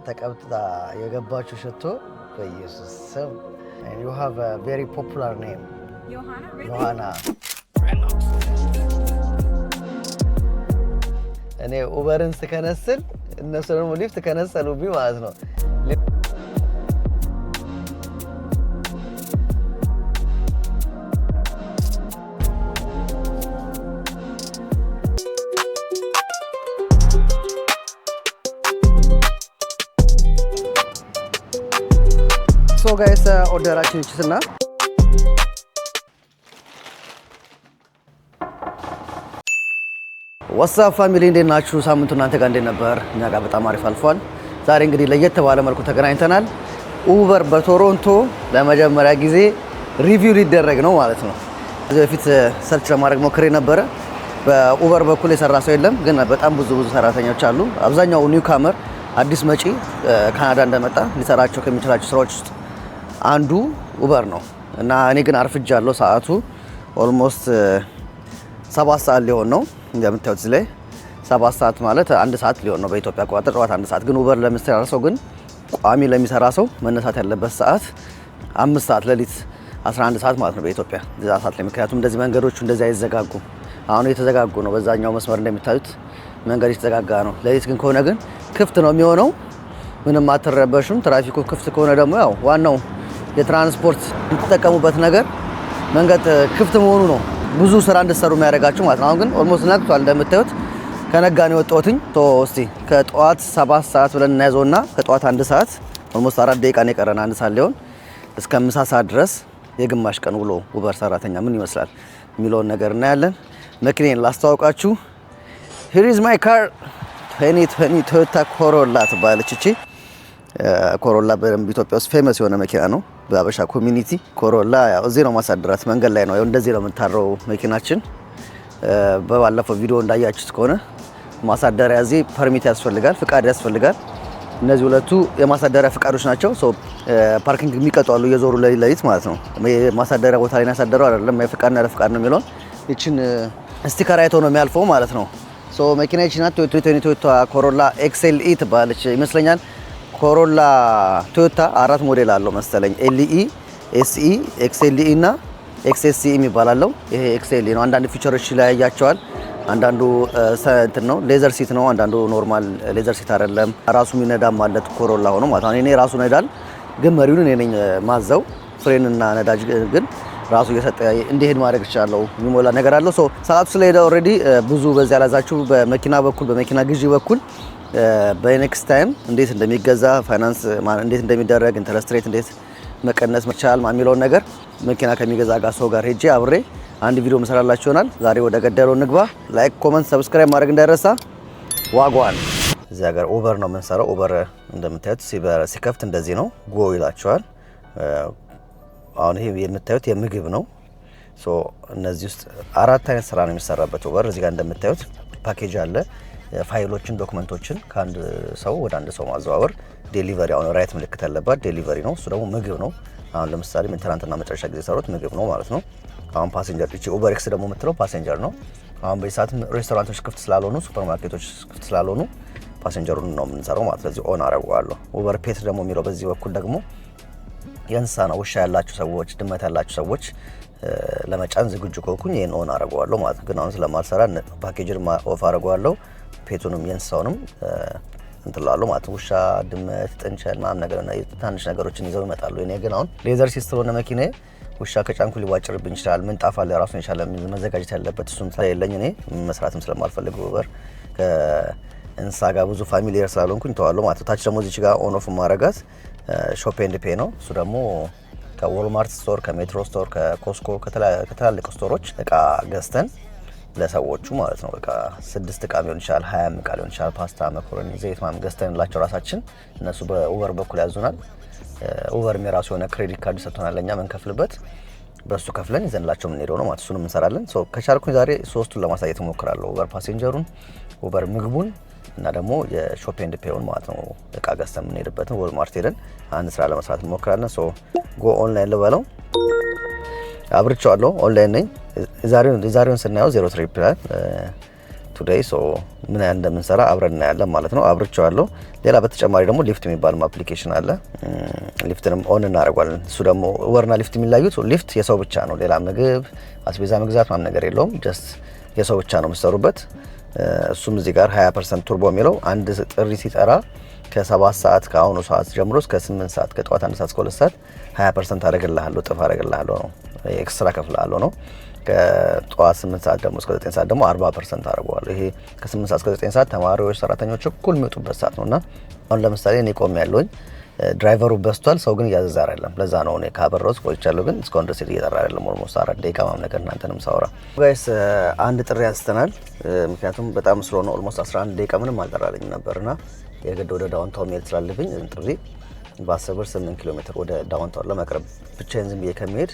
ተቀብጣ የገባችው ሽቶ በኢየሱስ ስም and you have a very popular name Johanna really? Johanna እኔ ኡበርን ስከነስል እነሱ ደግሞ ሊፍት ከነሰሉብኝ ማለት ነው So guys, ኦርደራችን ይችላልና ወሳፍ ፋሚሊ እንዴት ናችሁ? ሳምንቱ እናንተ ጋር እንዴት ነበር? እኛ ጋር በጣም አሪፍ አልፏል። ዛሬ እንግዲህ ለየት ባለ መልኩ ተገናኝተናል። ኡበር በቶሮንቶ ለመጀመሪያ ጊዜ ሪቪው ሊደረግ ነው ማለት ነው። ከዚህ በፊት ሰርች ለማድረግ ሞክሬ ነበረ። በኡበር በኩል የሰራ ሰው የለም፣ ግን በጣም ብዙ ሰራተኞች አሉ። አብዛኛው ኒው ካመር አዲስ መጪ ካናዳ እንደመጣ ሊሰራቸው ከሚችላቸው ስራዎች ውስጥ አንዱ ኡበር ነው እና እኔ ግን አርፍጃለሁ። ሰዓቱ ኦልሞስት 7 ሰዓት ሊሆን ነው። እንደምታዩት እዚህ ላይ 7 ሰዓት ማለት 1 ሰዓት ሊሆን ነው በኢትዮጵያ አቆጣጠር፣ ጠዋት 1 ሰዓት። ግን ኡበር ለሚሰራ ሰው ግን ቋሚ ለሚሰራ ሰው መነሳት ያለበት ሰዓት 5 ሰዓት ሌሊት 11 ሰዓት ማለት ነው በኢትዮጵያ እዛ ሰዓት ላይ። ምክንያቱም እንደዚህ መንገዶቹ እንደዚህ አይዘጋጉ። አሁን የተዘጋጉ ነው። በዛኛው መስመር እንደምታዩት መንገድ የተዘጋጋ ነው። ሌሊት ግን ከሆነ ግን ክፍት ነው የሚሆነው። ምንም አትረበሹም። ትራፊኩ ክፍት ከሆነ ደግሞ ያው ዋናው የትራንስፖርት የምትጠቀሙበት ነገር መንገድ ክፍት መሆኑ ነው ብዙ ስራ እንድትሰሩ የሚያደርጋችሁ ማለት ነው። አሁን ግን ኦልሞስት ነግቷል እንደምታዩት። ከነጋ ነው የወጣሁትኝ። እስቲ ከጠዋት 7 ሰዓት ብለን እናያዘውና ከጠዋት 1 ሰዓት ኦልሞስት 4 ደቂቃ ነው የቀረን 1 ሰዓት ሊሆን እስከ ምሳ ሰዓት ድረስ የግማሽ ቀን ውሎ ኡበር ሰራተኛ ምን ይመስላል የሚለውን ነገር እናያለን። መኪናን ላስተዋውቃችሁ። here is my car 2020 Toyota Corolla ትባላለች እቺ ኮሮላ በደንብ ኢትዮጵያ ውስጥ ፌመስ የሆነ መኪና ነው በአበሻ ኮሚኒቲ። ኮሮላ ያው እዚህ ነው ማሳደራት መንገድ ላይ ነው። ያው እንደዚህ ነው የምታረው መኪናችን። በባለፈው ቪዲዮ እንዳያችሁት ከሆነ ማሳደሪያ እዚህ ፐርሚት ያስፈልጋል፣ ፍቃድ ያስፈልጋል። እነዚህ ሁለቱ የማሳደሪያ ፍቃዶች ናቸው። ፓርኪንግ የሚቀጡ አሉ እየዞሩ ለሊት ማለት ነው። ማሳደሪያ ቦታ ላይ ያሳደረው አይደለም ፍቃድና ያለ ፍቃድ ነው የሚለውን እቺን ስቲከር አይቶ ነው የሚያልፈው ማለት ነው። መኪናችን ናት ቶዮታ ኮሮላ ኤክስኤልኢ ትባላለች ይመስለኛል። ኮሮላ ቶዮታ 4 ሞዴል አለው መሰለኝ። ኤልኢ፣ ኤስኢ፣ ኤክስኤልኢ እና ኤክስኤስኢ የሚባላለው። ይሄ ኤክስኤልኢ ነው። አንዳንድ ፊቸሮች ላይ ያያቸዋል። አንዳንዱ እንትን ነው ሌዘር ሲት ነው፣ አንዳንዱ ኖርማል ሌዘር ሲት አይደለም። ራሱ የሚነዳም ማለት ኮሮላ ሆኖ ማለት ነው። እኔ ራሱ ነዳል፣ ግን መሪውን እኔ ነኝ ማዘው። ፍሬን እና ነዳጅ ግን ራሱ እየሰጠ እንዲሄድ ማድረግ ይችላል። የሚሞላ ነገር አለው። ሰዓቱ ስለሄደ ኦልሬዲ ብዙ በዚህ ያላዛችሁ በመኪና በኩል በመኪና ግዢ በኩል በኔክስት ታይም እንዴት እንደሚገዛ ፋይናንስ እንዴት እንደሚደረግ ኢንተረስት ሬት እንዴት መቀነስ መቻል የሚለውን ነገር መኪና ከሚገዛ ጋር ሰው ጋር ሄጄ አብሬ አንድ ቪዲዮ መሰራላችሁ ይሆናል። ዛሬ ወደ ገደለው እንግባ። ላይክ፣ ኮመንት፣ ሰብስክራይብ ማድረግ እንዳይረሳ። ዋጓን እዚህ ሀገር ኡበር ነው የምንሰራው። ኡበር እንደምታዩት ሲከፍት እንደዚህ ነው ጎ ይላችኋል። አሁን ይሄ የምታዩት የምግብ ነው። እነዚህ ውስጥ 4 አይነት ስራ ነው የሚሰራበት ኡበር። እዚህ ጋር እንደምታዩት ፓኬጅ አለ። ፋይሎችን ዶክመንቶችን ከአንድ ሰው ወደ አንድ ሰው ማዘዋወር። ዴሊቨሪ አሁን ራይት ምልክት ያለባት ዴሊቨሪ ነው። እሱ ደግሞ ምግብ ነው። አሁን ለምሳሌ ትናንትና መጨረሻ ጊዜ ሰሩት ምግብ ነው ማለት ነው። አሁን ፓሴንጀር እቺ ኡበር ኤክስ ደግሞ የምትለው ፓሴንጀር ነው። አሁን በዚህ ሰዓት ሬስቶራንቶች ክፍት ስላልሆኑ ሱፐርማርኬቶች ክፍት ስላልሆኑ ፓሴንጀሩን ነው የምንሰራው ማለት። ስለዚህ ኦን አረጋዋለሁ። ኡበር ፔት ደግሞ የሚለው በዚህ በኩል ደግሞ የእንስሳ ነው። ውሻ ያላችሁ ሰዎች፣ ድመት ያላችሁ ሰዎች ለመጫን ዝግጁ ከሆንኩኝ ይሄን ኦን አረጋዋለሁ ማለት ነው። ግን አሁን ስለማልሰራ ፓኬጅን ኦፍ አረጋዋለሁ። ፔቱንም የእንስሳውንም እንትላሉ ማለት ውሻ፣ ድመት፣ ጥንቸል ምናምን ነገር እና ትናንሽ ነገሮችን ይዘው ይመጣሉ። እኔ ግን አሁን ሌዘር ሲት ስለሆነ መኪናዬ ውሻ ከጫንኩ ሊዋጭርብኝ ይችላል። ምንጣፍ አለ ራሱን የቻለ መዘጋጀት ያለበት እሱም ስለሌለኝ እኔ መስራትም ስለማልፈልግ ኡበር ከእንስሳ ጋር ብዙ ፋሚሊየር ስላልሆንኩኝ ተዋለሁ ማለት ነው። ታች ደግሞ እዚች ጋር ኦን ኦፍ ማረጋት ሾፕ ኤንድ ፔ ነው። እሱ ደግሞ ከዎልማርት ስቶር፣ ከሜትሮ ስቶር፣ ከኮስኮ ከትላልቅ ስቶሮች እቃ ገዝተን ለሰዎቹ ማለት ነው። በቃ 6 እቃ ሊሆን ይችላል፣ 20 እቃ ሊሆን ይችላል። ፓስታ፣ መኮረኒ፣ ዘይት ማም ገዝተንላቸው ራሳችን እነሱ በኡበር በኩል ያዙናል። ኡበር የራሱ የሆነ ክሬዲት ካርድ ሰጥቶናል ለኛ የምንከፍልበት። በሱ ከፍለን ይዘንላቸው የምንሄደው ነው ማለት እሱንም እንሰራለን። ከቻልኩኝ ዛሬ 3ቱን ለማሳየት እሞክራለሁ። ኡበር ፓሴንጀሩን፣ ኡበር ምግቡን እና ደግሞ የሾፕ ኤንድ ፔውን ማለት ነው። እቃ ገዝተን የምንሄድበትን ዎልማርት ሄደን አንድ ስራ ለመስራት እንሞክራለን። ጎ ኦንላይን ልበለው። አብርቻለሁ። ኦንላይን ነኝ። የዛሬውን ስናየው 03 ይላል ቱዴይ ሶ ምን ያህል እንደምንሰራ አብረን እናያለን ማለት ነው። አብርቼዋለሁ። ሌላ በተጨማሪ ደግሞ ሊፍት የሚባል አፕሊኬሽን አለ። ሊፍትንም ኦን እናደርጋለን። እሱ ደግሞ ኡበርና ሊፍት የሚለዩት ሊፍት የሰው ብቻ ነው። ሌላ ምግብ አስቤዛ መግዛት ምናምን ነገር የለውም። ጀስት የሰው ብቻ ነው የምትሰሩበት። እሱም እዚህ ጋር 20% ቱርቦ የሚለው አንድ ጥሪ ሲጠራ ከ7 ሰዓት ከአሁኑ ሰዓት ጀምሮ እስከ 8 ሰዓት ከጠዋት 1 ሰዓት እስከ 2 ሰዓት 20% አደርግልሃለሁ፣ እጥፍ አደርግልሃለሁ ነው፣ ኤክስትራ ከፍልሃለሁ ነው። ከጠዋት 8 ሰዓት ደግሞ እስከ 9 ሰዓት ደግሞ 40% አደርገዋለሁ። ይሄ ከ8 ሰዓት እስከ 9 ሰዓት ተማሪዎች፣ ሰራተኞች እኩል የሚወጡበት ሰዓት ነውና አሁን ለምሳሌ እኔ ቆሜ ያለሁኝ ድራይቨሩ በስቷል፣ ሰው ግን እያዘዘ አይደለም። ለዛ ነው እኔ ካበረውስ ቆይቻለሁ፣ ግን እስካሁን ድረስ እየጠራ አይደለም። ኦልሞስት 4 ደቂቃ ምናምን ነገር እናንተንም ሳወራ ጋይስ አንድ ጥሪ አንስተናል። ምክንያቱም በጣም ስለሆነ ኦልሞስት 11 ደቂቃ ምንም አልጠራልኝም ነበርና የግድ ወደ ዳውንታውን መሄድ ስላለብኝ ጥሪ በ10 ብር 8 ኪሎ ሜትር ወደ ዳውንታውን ለመቅረብ ብቻዬን ዝም ብዬ ከመሄድ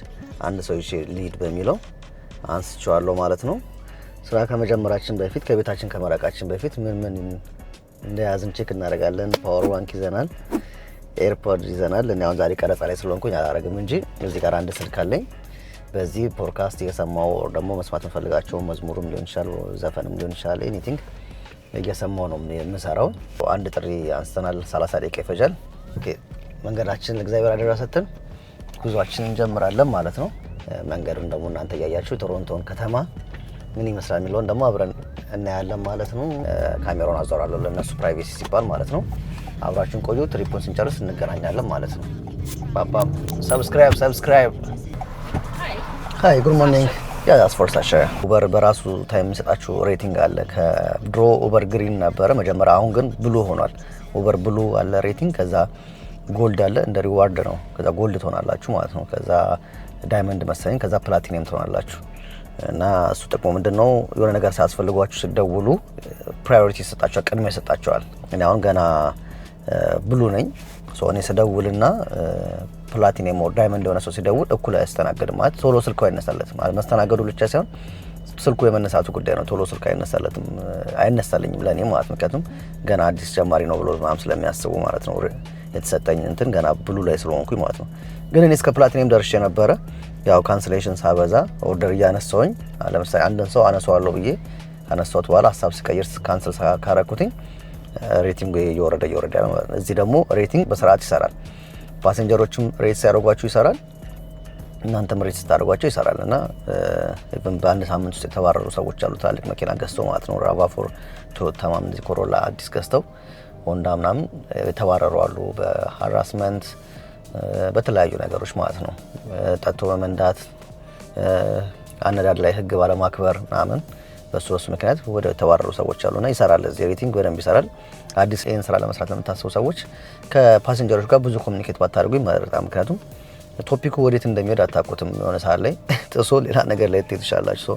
አንድ ሰው ይዤ ሊድ በሚለው አንስቼዋለሁ ማለት ነው። ስራ ከመጀመራችን በፊት ከቤታችን ከመራቃችን በፊት ምን እንደያዝን ቼክ እናደርጋለን። ፓወር ባንክ ይዘናል፣ ኤርፖድ ይዘናል። እኔ አሁን ዛሬ ቀረጻ ላይ ስለሆንኩኝ አላረግም እንጂ እዚህ ጋር አንድ ስልክ አለኝ። በዚህ ፖድካስት እየሰማው ደግሞ መስማት እንፈልጋቸው መዝሙርም ሊሆን ይችላል፣ ዘፈንም ሊሆን ይችላል፣ ኤኒቲንግ እየሰማው ነው የምሰራው። አንድ ጥሪ አንስተናል። 30 ደቂቃ ይፈጃል። ኦኬ መንገዳችን ለእግዚአብሔር አደራ ሰጥተን ጉዟችንን እንጀምራለን ማለት ነው። መንገዱን ደግሞ እናንተ እያያችሁ ቶሮንቶን ከተማ ምን ይመስላል የሚለውን ደግሞ አብረን እናያለን ማለት ነው። ካሜራውን አዞራለሁ ለነሱ ፕራይቬሲ ሲባል ማለት ነው። አብራችሁን ቆዩ። ትሪፑን ስንጨርስ እንገናኛለን ማለት ነው። ባባም ሰብስክራይብ ሃይ ጉድ ሞርኒንግ ያ አስፎርሳሽ ኡበር በራሱ ታይም የሚሰጣችሁ ሬቲንግ አለ። ከድሮ ኡበር ግሪን ነበረ መጀመሪያ፣ አሁን ግን ብሉ ሆኗል። ኡበር ብሉ አለ ሬቲንግ፣ ከዛ ጎልድ አለ እንደ ሪዋርድ ነው። ከዛ ጎልድ ትሆናላችሁ ማለት ነው። ከዛ ዳይመንድ መሰለኝ፣ ከዛ ፕላቲኒየም ትሆናላችሁ። እና እሱ ጥቅሙ ምንድነው? የሆነ ነገር ሳያስፈልጓችሁ ሲደውሉ ፕራዮሪቲ ይሰጣችኋል፣ ቅድሚያ ይሰጣችኋል። እኔ አሁን ገና ብሉ ነኝ። ሶ እኔ ስደውልና ፕላቲኒየም ኦር ዳይመንድ የሆነ ሰው ሲደውል እኩል አያስተናግድም ማለት ቶሎ ስልኩ አይነሳለትም ማለት መስተናገዱ ብቻ ሳይሆን ስልኩ የመነሳቱ ጉዳይ ነው። ቶሎ ስልኩ አይነሳልኝም ለኔ ማለት ምክንያቱም ገና አዲስ ጀማሪ ነው ብሎ ማም ስለሚያስቡ ማለት ነው። የተሰጠኝ እንትን ገና ብሉ ላይ ስለሆንኩኝ ማለት ነው። ግን እኔ እስከ ፕላቲኒየም ደርሼ ነበረ። ያው ካንስሌሽን ሳበዛ ኦርደር እያነሳውኝ ለምሳሌ አንድን ሰው አነሳዋለሁ ብዬ አነሳውት በኋላ ሀሳብ ሲቀይር ካንስል ካረኩትኝ ሬቲንግ እየወረደ ነው ማለት ነው። እዚህ ደግሞ ሬቲንግ በስርዓት ይሰራል። ፓሴንጀሮችም ሬት ሲያደርጓችሁ ይሰራል፣ እናንተም ሬት ስታደርጓቸው ይሰራል። እና በአንድ ሳምንት ውስጥ የተባረሩ ሰዎች አሉ፣ ትላልቅ መኪና ገዝተው ማለት ነው። ራቫፎር ቶዮታም እንደዚህ ኮሮላ አዲስ ገዝተው ሆንዳ ምናምን የተባረሩ አሉ፣ በሃራስመንት በተለያዩ ነገሮች ማለት ነው። ጠጥቶ በመንዳት አነዳድ ላይ ህግ ባለማክበር ምናምን በሱ ምክንያት ወደ ተባረሩ ሰዎች አሉና ይሰራል። እዚህ ሬቲንግ በደንብ ይሰራል። አዲስ ይሄን ስራ ለመስራት ለምታስቡ ሰዎች ከፓሴንጀሮች ጋር ብዙ ኮሚኒኬት ባታደርጉ ይመረጣል። ምክንያቱም ቶፒኩ ወዴት እንደሚሄድ አታውቁትም። የሆነ ሰዓት ላይ ጥሶ ሌላ ነገር ላይ ትሄዳላችሁ።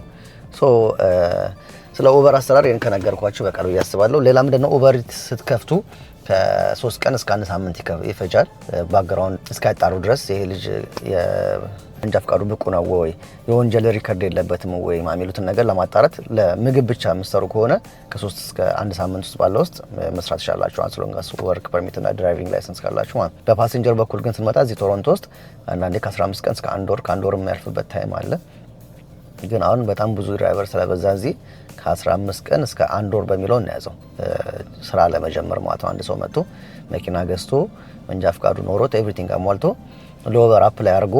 ስለ ኡበር አሰራር ይሄን ከነገርኳችሁ በቃ ነው ያስባለሁ። ሌላ ምንድነው ኡበር ስትከፍቱ ከ3 ቀን እስከ 1 ሳምንት ይፈጃል ባክግራውንድ እስካጣሩ ድረስ ይሄ ልጅ የመንጃ ፈቃዱ ብቁ ነው ወይ የወንጀል ሪከርድ የለበትም ወይ ማሚሉትን ነገር ለማጣራት ለምግብ ብቻ የምትሰሩ ከሆነ ከ3 እስከ 1 ሳምንት ውስጥ ባለው ውስጥ መስራት ይችላልላችሁ አንስሎንጋስ ወርክ ፐርሚት እና ድራይቪንግ ላይሰንስ ካላችሁ ማለት። በፓሴንጀር በኩል ግን ስንመጣ እዚህ ቶሮንቶ ውስጥ አንዳንዴ ከ15 ቀን እስከ 1 ወር ከ1 ወር የሚያልፍበት ታይም አለ። ግን አሁን በጣም ብዙ ድራይቨር ስለበዛ እዚህ ከ15 ቀን እስከ 1 ወር በሚለው እናያዘው ስራ ለመጀመር ማለት ነው። አንድ ሰው መጥቶ መኪና ገዝቶ መንጃ ፈቃዱ ኖሮት ኤቭሪቲንግ አሟልቶ ለኡበር አፕ ላይ አድርጎ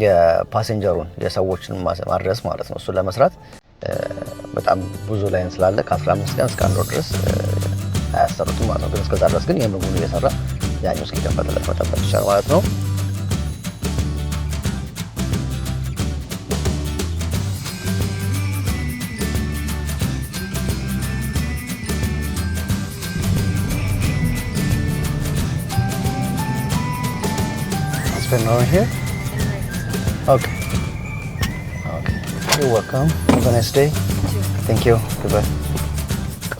የፓሴንጀሩን የሰዎችን ማድረስ ማለት ነው። እሱን ለመስራት በጣም ብዙ ላይን ስላለ ከ15 ቀን እስከ 1 ወር ድረስ አያሰሩትም ማለት ነው። ግን እስከዛ ድረስ ግን የምግቡን እየሰራ ያኛው እስኪከፈትለት መጠበቅ ይቻላል ማለት ነው። Over here? Okay. You're welcome. Have a nice day. Thank you. Goodbye.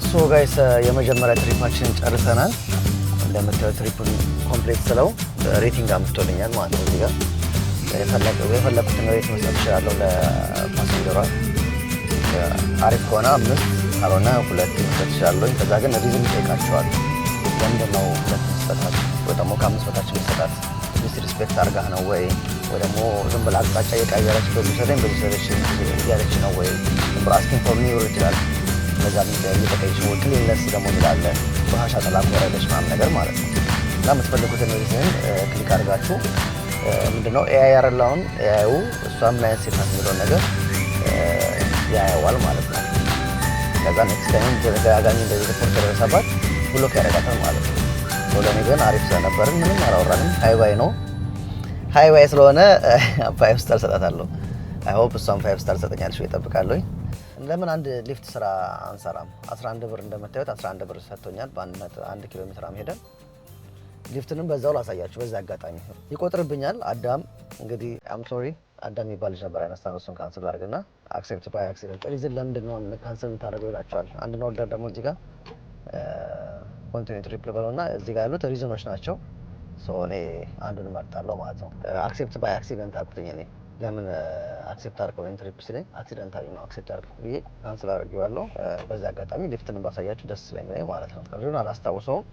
So guys, የመጀመሪያ ትሪፓችንን ጨርሰናል። እንደምታዩት ትሪፑን ኮምፕሊት ስለው ሬቲንግ አምጥቶልኛል ማለት ነው። እዚህ ጋር የፈለኩትን ሬት መስጠት እችላለሁ ለፓሴንጀሯ። አሪፍ ከሆነ 5 ካልሆነ 2 መስጠት እችላለሁ። ከዛ ግን ሪዝን እጠይቃቸዋለሁ። ለምንድን ነው 2 መስጠት ወይ ደግሞ ከ5 በታች መስጠት ዲስሪስፔክት አድርጋህ ነው ወይ ደግሞ ዝም ብላ አቅጣጫ የቀየረች በዚህ ሰደኝ እያለች ነው ወይ ዝም ብላ አስኪን ፎር ኒው ይችላል። ለዛ የሚጠቀኝ ሰው ክሊንነስ ደግሞ ይላል በሃሻ ተላቆረለች ምናምን ነገር ማለት ነው። እና የምትፈልጉትን ሪዝን ክሊክ አድርጋችሁ ምንድነው ኤአይ ያረላውን ኤአይው እሷም ላይ ሴት የሚለውን ነገር ያየዋል ማለት ነው። ከዛ ኔክስት ታይም ተደጋጋሚ እንደዚህ ሪፖርት ደረሰባት ብሎክ ያደርጋታል ማለት ነው። ለኔ ግን አሪፍ ስለነበርን ምንም አላወራንም። ሃይዋይ ነው ሃይዋይ ስለሆነ 5 ስታር ሰጣታለሁ። አይ ሆፕ እሷም 5 ስታር ሰጠኛለች ወይ እጠብቃለሁ። ለምን አንድ ሊፍት ስራ አንሰራም? 11 ብር እንደምታዩት 11 ብር ሰጥቶኛል። በ1 ኪሎ ሜትር ሄደን ሊፍትንም በዛው ላሳያችሁ። በዛ አጋጣሚ ይቆጥርብኛል። አዳም እንግዲህ አም ሶሪ አዳም የሚባል ልጅ ነበር ያነሳነው። እሱን ካንስል አድርግና አክሴፕት ባይ አክሲደንት ሪዝን ለምንድን ነው ካንስል የምታደርገው ይላቸዋል። አንድ ኦርደር ደግሞ እዚህ ጋር ኮንቲኒው ትሪፕል በለውና እዚህ ጋር ያሉት ሪዝኖች ናቸው። ሶ እኔ አንዱን እመርጣለሁ ማለት ነው። አክሴፕት ባይ አክሲደንት አልኩኝ እኔ ለምን አክሴፕት አድርገው ወይም ትሪፕ ሲለኝ አክሲደንታሊ ነው አክሴፕት አድርገው ብዬ ካንስል አድርጌዋለሁ። በዚህ አጋጣሚ ሊፍትንም ባሳያችሁ ደስ ስለሚለኝ ማለት ነው። ጥሩን አላስታውሰውም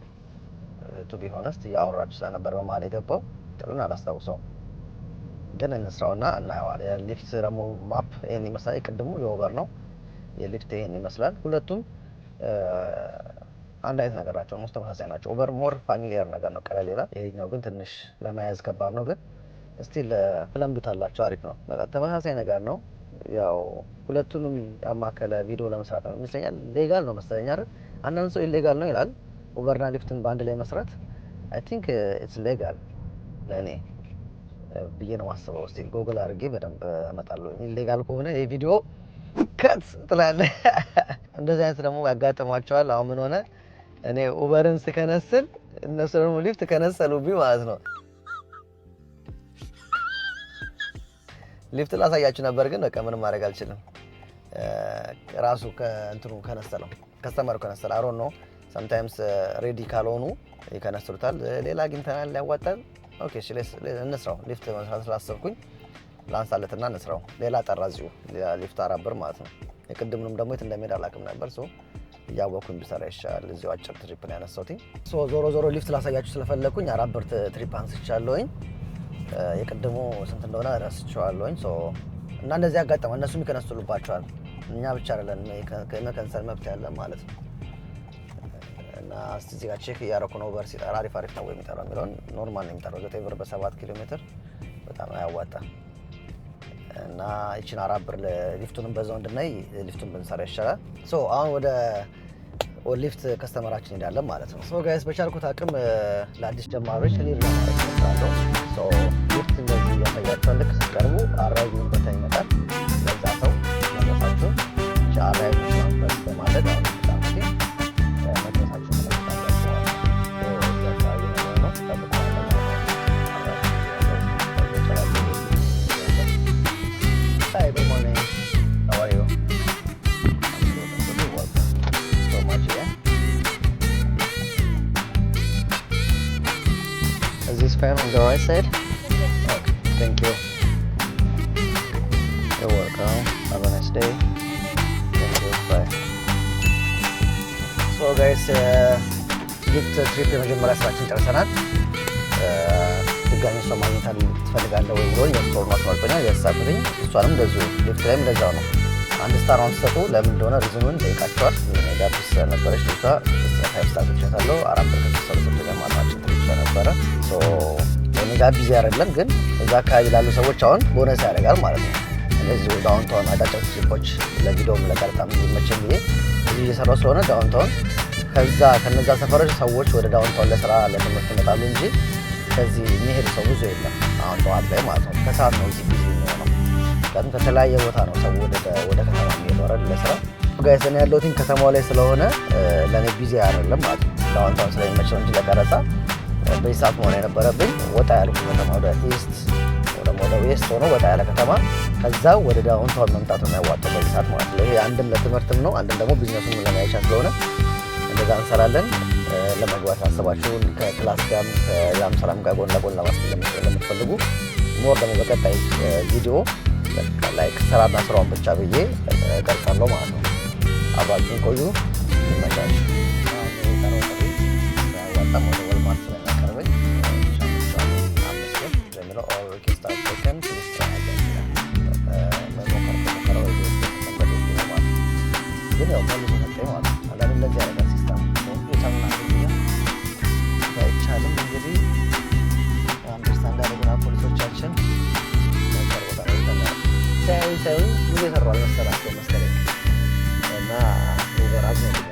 ቱ ቢ ሆነስት እያወራችሁ ስለነበር በመሀል የገባው ጥሩን አላስታውሰውም፣ ግን እንስራውና እናየዋለን። የሊፍት ደግሞ ማፕ ይሄን ይመስላል። ቅድሙ የኦቨር ነው፣ የሊፍት ይሄን ይመስላል። ሁለቱም አንድ አይነት ነገር ናቸው፣ ሞስት ተመሳሳይ ናቸው። ኦቨር ሞር ፋሚሊየር ነገር ነው፣ ቀለል ይላል። ይሄኛው ግን ትንሽ ለመያዝ ከባድ ነው፣ ግን ስቲል ትለምዱታላችሁ፣ አሪፍ ነው። በቃ ተመሳሳይ ነገር ነው። ያው ሁለቱንም ያማከለ ቪዲዮ ለመስራት ነው ይመስለኛል። ሌጋል ነው መሰለኝ አይደል? አንዳንድ ሰው ኢሌጋል ነው ይላል። ኦቨርና ሊፍትን በአንድ ላይ መስራት አይ ቲንክ ኢትስ ሌጋል ለእኔ ብዬ ነው ማስበው። እስቲ ጎግል አድርጌ በደንብ እመጣለሁ። ኢሌጋል ከሆነ ይህ ቪዲዮ ከት ትላለህ። እንደዚህ አይነት ደግሞ ያጋጥሟቸዋል። አሁን ምን ሆነ፣ እኔ ኡበርን ስከነስል እነሱ ደግሞ ሊፍት ከነሰሉብኝ ማለት ነው። ሊፍት ላሳያችሁ ነበር፣ ግን በቃ ምንም ማድረግ አልችልም። ራሱ ከእንትኑ ከነሰለው ከስተመሩ ከነሰለ አሮን ነው። ሰምታይምስ ሬዲ ካልሆኑ ይከነስሉታል። ሌላ አግኝተናል ያዋጣል። ኦኬ እሺ እንስራው። ሊፍት መስራት ስላሰብኩኝ ላንሳለትና እንስራው። ሌላ ጠራ እዚሁ ሊፍት 4 ብር ማለት ነው። የቅድምንም ደግሞ የት እንደሚሄድ አላውቅም ነበር። ሶ እያወኩኝ ብሰራ ይሻላል። እዚሁ አጭር ትሪፕ ነው ያነሳሁትኝ። ሶ ዞሮ ሊፍት ላሳያችሁ ስለፈለኩኝ 4 ብር ትሪፕ አንስቻለሁኝ። የቅድሙ ስንት እንደሆነ ረስቼዋለሁኝ። ሶ እና እንደዚህ ያጋጠመ እነሱም ይከነስሉባቸዋል። እኛ ብቻ አይደለም ከመከንሰል መብት ያለን ማለት ነው። እና እስቲ እዚህ ጋር ቼክ እያደረኩ ነው። ኦቨር ሲጠራ አሪፍ ነው ወይ የሚጠራው የሚለውን ኖርማል ነው የሚጠራው። 9 ብር በ7 ኪሎ ሜትር በጣም አያዋጣም። እና ይችን 4 ብር ሊፍቱንም በዛው እንድናይ ሊፍቱን ብንሰራ ይሻላል። ሶ አሁን ወደ ሊፍት ከስተመራችን እንሄዳለን ማለት ነው። ሶ ጋይስ በቻልኩት አቅም ለአዲስ ጀማሪዎች ክሊር ለማድረግ እሞክራለሁ። ሶ ሊፍት እንደዚህ እያሳያችሁ ልክ ስትቀርቡ አራይቪንግ ቦታ ይመጣል። ለዛ ሰው ያለሳችሁ አራይቪንግ ፕረስ በማድረግ አሁን Fan on the right side? Okay, thank you. You're welcome. Have a nice day. Thank you. Bye. So guys, ሊፍት ትሪፕ የመጀመሪያ ስራችን ጨርሰናል። ድጋሚ እሷ ማግኘት ትፈልጋለህ ወይ ብሎ የስቶር ማስመርጦኛል ያሳብኝ። እሷንም እንደዚሁ ሊፍት ላይም እንደዛው ነው። 1 ስታር አሁን ስትሰጡ ለምን እንደሆነ ሪዝኑን ጠይቃቸዋል። ጋቢስ ነበረች ልጅቷ 5 ስታር ሰጥቻታለሁ። 4 ብር ከተሰሩ ሰጥቶኛል ማለታችን ትሪፕ ነበረ። እኔ ጋር ቢዚ አይደለም፣ ግን እዛ አካባቢ ላሉ ሰዎች አሁን ቦነስ ያደርጋል ማለት ነው። እንደዚሁ ዳውንታውን አጫጭር ትሪፖች ለቪዲዮ ለቀረጻም እንዲመቸኝ ብዬ እዚህ እየሰራሁ ስለሆነ ዳውንታውን ከነዛ ሰፈሮች ሰዎች ወደ ዳውንታውን ለስራ ለትምህርት ይመጣሉ እንጂ ከዚህ የሚሄድ ሰው ብዙ የለም። አሁን ጠዋት ላይ ማለት ነው። ከሰዓት ነው እዚህ ቢዚ የሚሆነው። ምክንያቱም ከተለያየ ቦታ ነው ሰው ወደ ከተማ የሚሄደው ለስራ። ጋይስ እኔ ያለሁት ከተማው ላይ ስለሆነ ለእኔ ቢዚ አይደለም ማለት ነው። ዳውንታውን ስለሚመቸው እንጂ ለቀረጻ በዚህ ሰዓት መሆን የነበረብኝ ወጣ ያለ ከተማ ወደ ኢስት ወደ ዌስት ሆኖ ወጣ ያለ ከተማ ከዛ ወደ ዳውንታውን መምጣቱ ነው ያዋጣው በዚህ ሰዓት ማለት ነው። ይሄ አንድም ለትምህርትም ነው፣ አንድም ደግሞ ቢዝነሱን ለማየቻ ስለሆነ እንደዛ እንሰራለን። ለመግባት አስባችሁ ከክላስ ጋር ከያም ሰላም ጋር ጎን ለጎን ለምትፈልጉ ሞር ደግሞ በቀጣይ ቪዲዮ ላይክ ስራና ስራውን ብቻ ብዬ እቀርጻለሁ ማለት ነው። አብራችሁን ቆዩ። ይመቻችሁ። ግን ያው መልሶ ስለዚህ አንደርስታንድ አድርገና ፖሊሶቻችን ሳይ ብዙ የሰራዋል መሰላቸው መሰለኝ እና ኡበራዝ ነው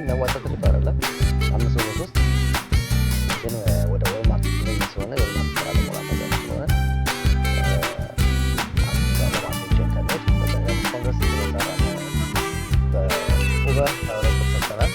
ነዋጣ ትልቅ አይደለም 503 ግን ወደ ወልማርት ስለሆነ የወልማርት ስራ ለሞራት ስለሆነ በኡበር ተሰራል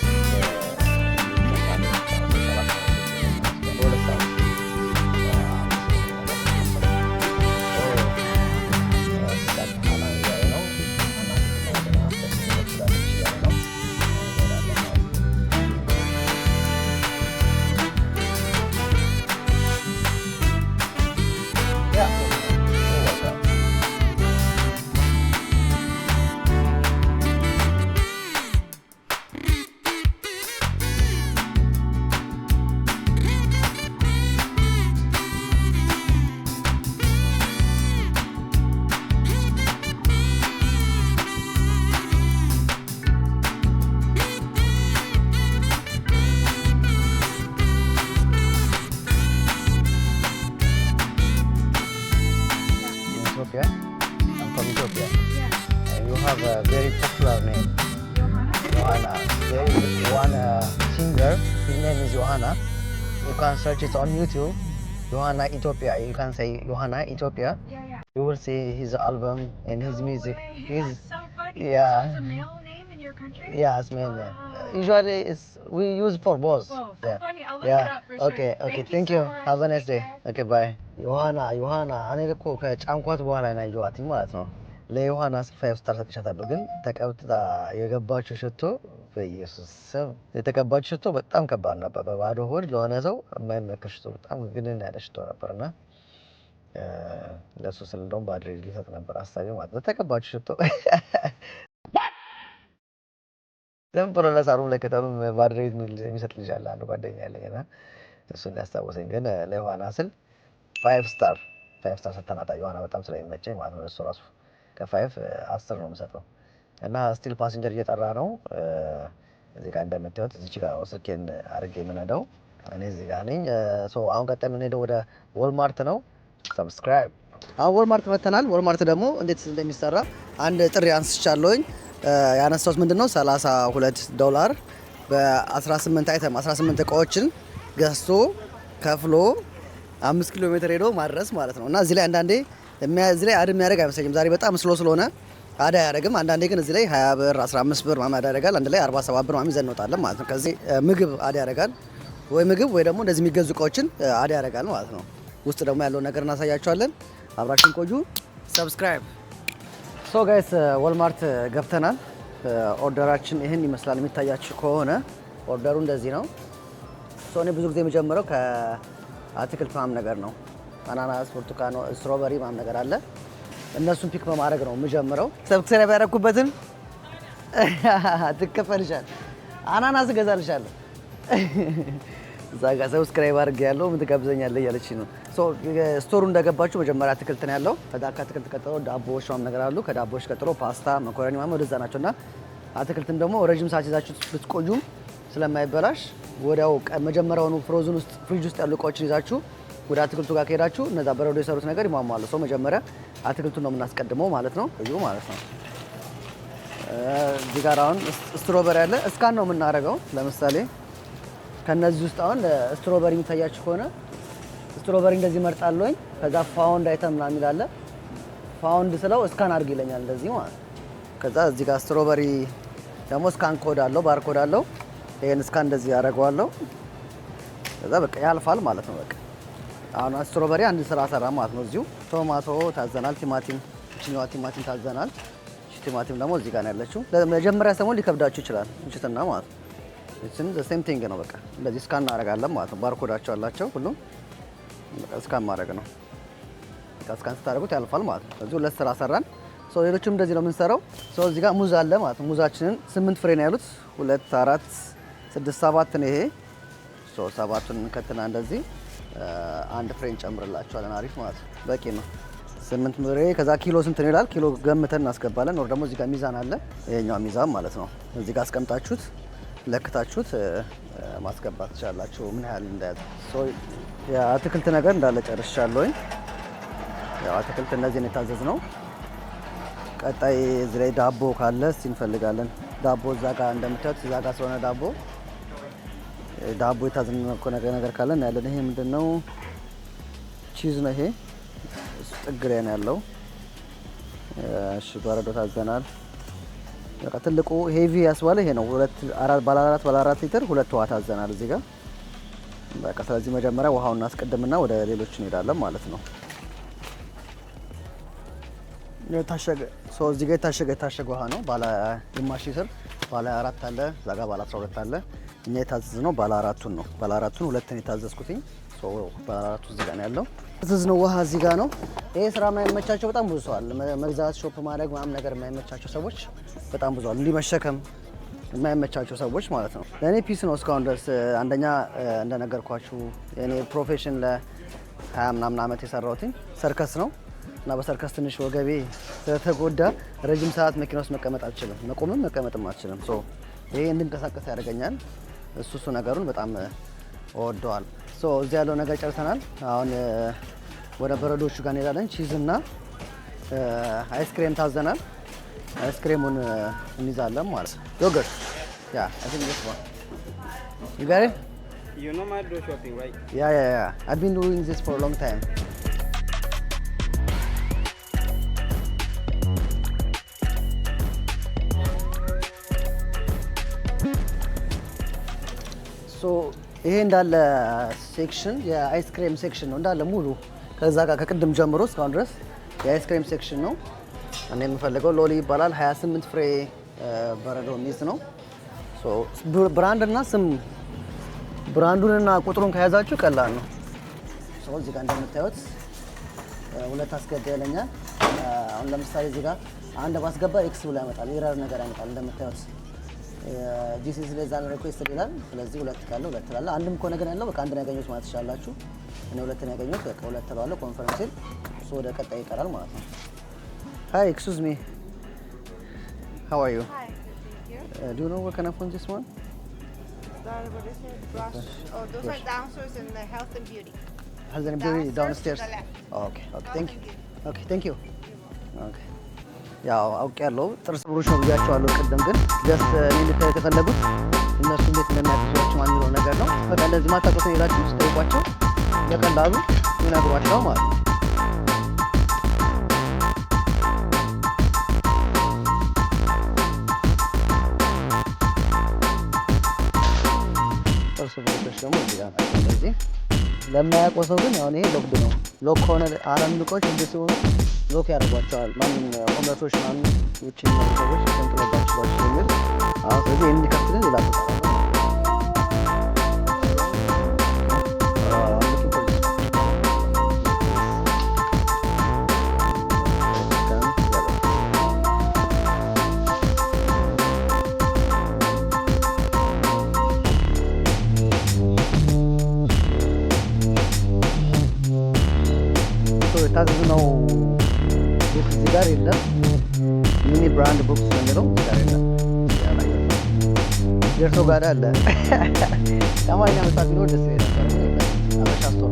I'm from Ethiopia. And you have a very popular name. Johanna. There is one singer, his name is Johanna. You can search it on YouTube. Johanna Ethiopia. You can say Johanna Ethiopia. You will see his album and his music. He's so funny. yeah. So it's a male name in your country? Yeah, it's male name. Usually we use for both. Whoa, Yeah. funny. I'll look it up for Okay, sure. okay. Thank you. so much. Have a nice day. Okay, bye. ዮሐና እኔ እኮ ከጫንኳት በኋላ ነው ያየኋት ማለት ነው። ለዮሐና 5 ስታር ሰጥቻታለሁ፣ ግን ተቀብታ የገባችው ሽቶ በኢየሱስ ስም የተቀባችው ሽቶ በጣም ከባድ ነበር። በባዶ ሆድ ለሆነ ሰው የማይመከር ሽቶ በጣም ግንን ያለ ሽቶ ነበርና ለሱ ስል እንደውም ባድሬ ሊሰጥ ነበር ሀሳቤ ማለት ነው። ተቀባችው ሽቶ ዝም ብሎ ለሳሩ ለከተሉ ባድሬ የሚሰጥ ልጅ አለ አንዱ ጓደኛ ያለኝና እሱን ያስታወሰኝ። ግን ለዮሐና ስል 5 ስታር ሰጥተናታ ዮሐና በጣም ስለሚመቸኝ ማለት ነው። እሱ ራሱ ከ5 10 ነው የምሰጠው እና ስቲል ፓሴንጀር እየጠራ ነው። እዚህ ጋር እንደምታዩት እዚህ ጋር ስልኬን አድርጌ የምነዳው እኔ እዚህ ጋር ነኝ። አሁን ቀጣይ የምንሄደው ወደ ወልማርት ነው። ሰብስክራይብ። አሁን ወልማርት መተናል። ወልማርት ደግሞ እንዴት እንደሚሰራ አንድ ጥሪ አንስቻለሁኝ። ያነሳሁት ምንድነው $32 በ18 አይተም 18 እቃዎችን ገዝቶ ከፍሎ 5 ኪሎ ሜትር ሄዶ ማድረስ ማለት ነው። እና እዚህ ላይ አንዳንዴ እዚህ ላይ አድ የሚያደርግ አይመስለኝም። ዛሬ በጣም ስሎ ስለሆነ አድ አያደርግም። አንዳንዴ ግን እዚህ ላይ 20 ብር 15 ብር ማማ ያደርጋል። አንድ ላይ 47 ብር ማማ ይዘን እንወጣለን ማለት ነው። ከዚህ ምግብ አድ ያደርጋል ወይ ምግብ ወይ ደግሞ እንደዚህ የሚገዙ እቃዎችን አድ ያደርጋል ማለት ነው። ውስጥ ደግሞ ያለውን ነገር እናሳያቸዋለን። አብራችን ቆዩ። ሰብስክራይብ። ሶ ጋይስ ወልማርት ገብተናል። ኦርደራችን ይህን ይመስላል። የሚታያችሁ ከሆነ ኦርደሩ እንደዚህ ነው። ሶ እኔ ብዙ ጊዜ የምጀምረው ከአትክልት ምናምን ነገር ነው። አናናስ፣ ብርቱካን፣ ስትሮበሪ ምናምን ነገር አለ። እነሱን ፒክ በማድረግ ነው የምጀምረው። ሰብስክራይብ ያደረኩበትን ትከፈልሻል። አናናስ እገዛልሻለሁ። እዛ ጋር ሰብስክራይብ አድርጌያለሁ። ምን ትጋብዘኛለህ እያለች ነው። ስቶሩ እንደገባችሁ መጀመሪያ አትክልት ነው ያለው። ከዛ ከአትክልት ቀጥሎ ዳቦዎች ምናምን ነገር አሉ። ከዳቦዎች ቀጥሎ ፓስታ፣ መኮረኒ ምናምን ወደዛ ናቸው እና አትክልትም ደግሞ ረጅም ሰዓት ይዛችሁ ብትቆዩም ስለማይበላሽ ወዲያው መጀመሪያውኑ ፍሮዝን ውስጥ ፍሪጅ ውስጥ ያሉ እቃዎችን ይዛችሁ ወደ አትክልቱ ጋር ከሄዳችሁ እነዛ በረዶ የሰሩት ነገር ይሟሟሉ። ሰው መጀመሪያ አትክልቱን ነው የምናስቀድመው ማለት ነው። እዩ ማለት ነው። እዚህ ጋር አሁን ስትሮበሪ አለ። እስካን ነው የምናደርገው። ለምሳሌ ከነዚህ ውስጥ አሁን ስትሮበሪ የሚታያችሁ ከሆነ ስትሮበሪ እንደዚህ መርጣለሁኝ። ከዛ ፋውንድ አይተም ምናምን ይላል። ፋውንድ ስለው እስካን አድርግ ይለኛል እንደዚህ ማለት። ከዛ እዚህ ጋር ስትሮበሪ ደግሞ እስካን ኮድ አለው፣ ባር ኮድ አለው። ይሄን እስካን እንደዚህ ያደርገዋለሁ። ከዛ በቃ ያልፋል ማለት ነው። በቃ አሁን ስትሮበሪ አንድ ስራ ሰራ ማለት ነው። እዚሁ ቶማቶ ታዘናል። ቲማቲም እቺኛዋ ቲማቲም ታዘናል። እቺ ቲማቲም ደግሞ እዚህ ጋር ነው ያለችው። ለመጀመሪያ ሰሞን ሊከብዳችሁ ይችላል እንችትና ማለት ነው። እቺን ዘ ሴም ቲንግ ነው። በቃ እንደዚህ እስካን እናደርጋለን ማለት ነው። ባርኮዳቸው አላቸው ሁሉም። በቃ እስካን ማድረግ ነው። በቃ እስካን ስታደርጉት ያልፋል ማለት ነው። እዚሁ ሁለት ስራ ሰራን። ሌሎችም እንደዚህ ነው የምንሰራው። እዚህ ጋር ሙዝ አለ ማለት ነው። ሙዛችንን 8 ፍሬ ነው ያሉት። 2 4 6 7 ነው ይሄ። 7ቱን እንከትና እንደዚህ አንድ ፍሬ እንጨምርላቸዋለን። አሪፍ ማለት ነው። በቂ ነው። 8 ፍሬ። ከዛ ኪሎ ስንት ነው ይላል። ኪሎ ገምተን እናስገባለን። ወር ደግሞ እዚህ ጋር ሚዛን አለ። ይሄኛው ሚዛን ማለት ነው። እዚህ ጋር አስቀምጣችሁት ለክታችሁት ማስገባት ትችላላችሁ ምን ያህል እንደያዘ። የአትክልት ነገር እንዳለ ጨርሻለሁኝ። ያው አትክልት እነዚህ ነው የታዘዝነው። ቀጣይ እዚህ ላይ ዳቦ ካለ እስቲ እንፈልጋለን። ዳቦ እዛ ጋር እንደምታዩት እዛ ጋር ስለሆነ ዳቦ የታዘዝነው ነገር ካለ እናያለን። ይሄ ምንድነው? ቺዝ ነው ይሄ። እሱ ጥግ ላይ ነው ያለው። እሺ በረዶ ታዘናል። በቃ ትልቁ ሄቪ ያስባለ ይሄ ነው። ባለ 4 ሊትር 2 ውሃ ታዘናል እዚህ ጋር። በቃ ስለዚህ መጀመሪያ ውሃውን እናስቀድምና ወደ ሌሎች እንሄዳለን ማለት ነው። የታሸገ እዚህ ጋር የታሸገ ውሃ ነው። ባለ ግማሽ ሊትር ባለ 4 አለ፣ እዛ ጋር ባለ 12 አለ። እኛ የታዘዝነው ባለ 4ቱን ነው። ባለ 4ቱን ሁለትን የታዘዝኩትኝ። ባለ 4ቱ እዚህ ጋር ነው ያለው። የታዘዝነው ውሃ እዚህ ጋር ነው። ይሄ ስራ የማይመቻቸው በጣም ብዙ ሰው አለ። መግዛት ሾፕ ማድረግ ምናምን ነገር የማይመቻቸው ሰዎች በጣም ብዙ አሉ። እንዲመሸከም የማይመቻቸው ሰዎች ማለት ነው። ለእኔ ፒስ ነው እስካሁን ድረስ። አንደኛ እንደነገርኳችሁ የእኔ ፕሮፌሽን ለ20 ምናምን ዓመት የሰራሁትኝ ሰርከስ ነው እና በሰርከስ ትንሽ ወገቤ ስለተጎዳ ረጅም ሰዓት መኪና ውስጥ መቀመጥ አልችልም። መቆምም መቀመጥም አልችልም። ይሄ እንድንቀሳቀስ ያደርገኛል። እሱ ነገሩን በጣም እወደዋል። እዚህ ያለው ነገር ጨርሰናል። አሁን ወደ በረዶቹ ጋር እንሄዳለን። ቺዝ እና አይስክሬም ታዘናል። አይስክሬሙን እንይዛለን ማለት ነው። ዮገርት ያ I think this one. You got it? You know my do shopping, right? Yeah. I've been doing this for a long time. ይሄ እንዳለ ሴክሽን የአይስክሬም ሴክሽን ነው እንዳለ ሙሉ ከዛ ጋር ከቅድም ጀምሮ እስካሁን ድረስ የአይስክሬም ሴክሽን ነው። እኔ የምፈልገው ሎሊ ይባላል። 28 ፍሬ በረዶ የሚይዝ ነው። ብራንድና ስም ብራንዱንና ቁጥሩን ከያዛችሁ ቀላል ነው። እዚህ ጋር እንደምታዩት ሁለት አስገባ ይለኛል። አሁን ለምሳሌ እዚህ ጋር አንድ ባስገባ ኤክስ ብሎ ያመጣል፣ ኤረር ነገር ያመጣል። እንደምታዩት ዲስ ኢዝ ሌስ ዛን ሪኩዌስትድ ይላል። ስለዚህ ሁለት ካለ ሁለት ትላለህ። አንድም ከሆነ ግን ያለው በቃ አንድ ነው ያገኘሁት ማለት ትችላላችሁ። እኔ ሁለት ነው ያገኘሁት፣ በቃ ሁለት ትላለህ። ኮንፈርም ሲል እሱ ወደ ቀጣይ ይቀራል ማለት ነው። ሃይ ኤክስኪውዝ ሚ ሃው አር ዩ? Hi, thank you. Do you know what kind of phone this one? What is it? Brush. Oh, those are downstairs in the health and beauty. Has any beauty Downstairs downstairs? to the left. Oh, okay. Health Thank and you. beauty. Okay, thank you. Okay. ያው አውቄያለሁ ጥርስ ብሩሽ ነው ብያቸዋለሁ ቅድም። ግን ጀስት እኔ ልታዩት የፈለጉት እነሱ እንዴት እንደሚያግዟቸው ማንኛው ነገር ነው። በቃ እንደዚህ ማታውቁት ሄዳችሁ ስጠይቋቸው በቀላሉ ይነግሯቸው ማለት ነው። ጥርስ ብሩሾች ደግሞ እዚህ ጋር ናቸው። እንደዚህ ለማያውቀው ሰው ግን አሁን ይሄ ሎክድ ነው። ሎክ ከሆነ አረም ልቆች እንደ ሲሆኑ ሎክ ያደርጓቸዋል። ማንም ኮምፒውተሮች ማንም ውጭ የሚኖሩ ሰዎች ተንጥሎባቸዋል የሚል አሁን ስለዚህ ይህን እንዲከፍትልን ሌላ ታዝዝ ነው። ቡክ እዚህ ጋር የለም። ሚኒ ብራንድ ቡክስ ነው የሚለው እዚህ ጋር የለም። ደርሶ ጋር አለ። የአማርኛ መጽሐፍ ቢኖር ደስ ይለኝ ነበር። አበሻ ስቶር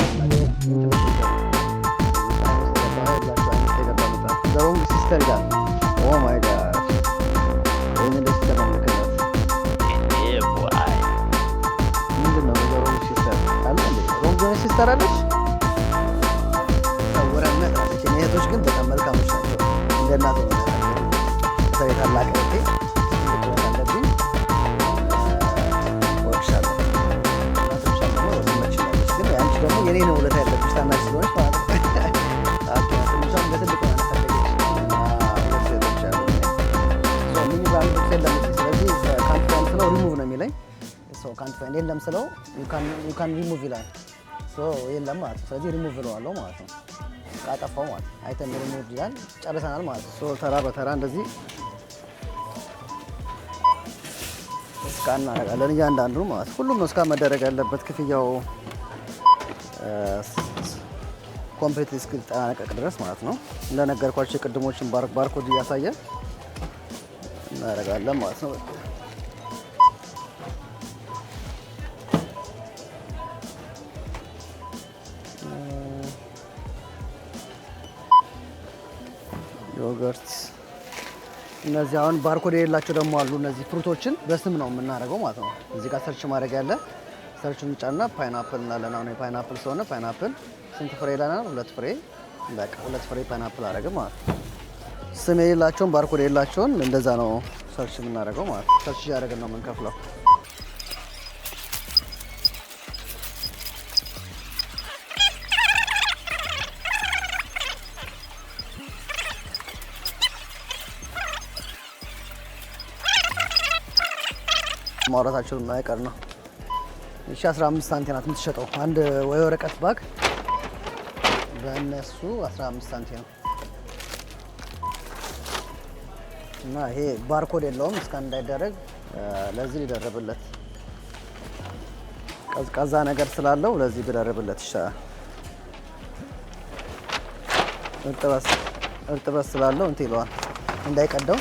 ዘሮንግ ሲስተር ይላል። ኦ ማይ ጋድ ይህን ሲስተር ነው ምልክነት ምንድን ነው? ዘሮንግ ሲስተር አለ እንዴ? ሮንግ ሆነ ሲስተር አለች። እህቶች ግን በጣም መልካሞች ናቸው። እንደ እናት ነው በተለይ ታላቅ እህቴ አለብኝ ወርሻለሁ ግን አንቺ ደግሞ የኔ ነው ውለታ ያለብሽ ታናሽ ስለሆነች ማለት ነው። ትንሿም በትልቅ ሚኒ ብራንድ ቡክስ የለም። ስለዚህ ካንት ስለው ሪሙቭ ነው የሚለኝ። ካንት የለም ስለው ዩ ካን ሪሙቭ ይላል። የለም ማለት ነው። ስለዚህ ሪሙቭ እለዋለሁ ማለት ነው። ቃጠፋው ማለት አይተም ሪሙቭ ይላል። ጨርሰናል ማለት ነው። ተራ በተራ እንደዚህ እስካን እናደርጋለን እያንዳንዱ ማለት ሁሉም ነው እስካን መደረግ ያለበት ክፍያው ኮምፕሊት እስኪጠናቀቅ ድረስ ማለት ነው። እንደነገርኳቸው የቅድሞችን ባርኮድ እያሳየ እናደርጋለን ማለት ነው። ዮገርት እነዚህ አሁን ባርኮድ የሌላቸው ደግሞ አሉ። እነዚህ ፍሩቶችን በስም ነው የምናደርገው ማለት ነው። እዚህ ጋር ሰርች ማድረግ ያለ ሰርቹን ጫና ፓይናፕል እንላለን። አሁን የፓይናፕል ስለሆነ ፓይናፕል ስንት ፍሬ ይለናል? 2 ፍሬ። በቃ 2 ፍሬ ፓይናፕል አደረገ ማለት ነው። ስም የሌላቸውን ባርኮድ የሌላቸውን እንደዛ ነው ሰርች የምናደርገው ማለት ነው። ሰርች እያደረግን ነው የምንከፍለው። ማውራታችን የማይቀር ነው። እሺ 15 ሳንቲም ናት የምትሸጠው አንድ ወይ ወረቀት ባግ በእነሱ 15 ሳንቲም ነው። እና ይሄ ባርኮድ የለውም እስካን እንዳይደረግ ለዚህ ሊደረብለት ቀዝቃዛ ነገር ስላለው ለዚህ ቢደረብለት ይሻላል። እርጥበት ስላለው እንትን ይለዋል እንዳይቀደው።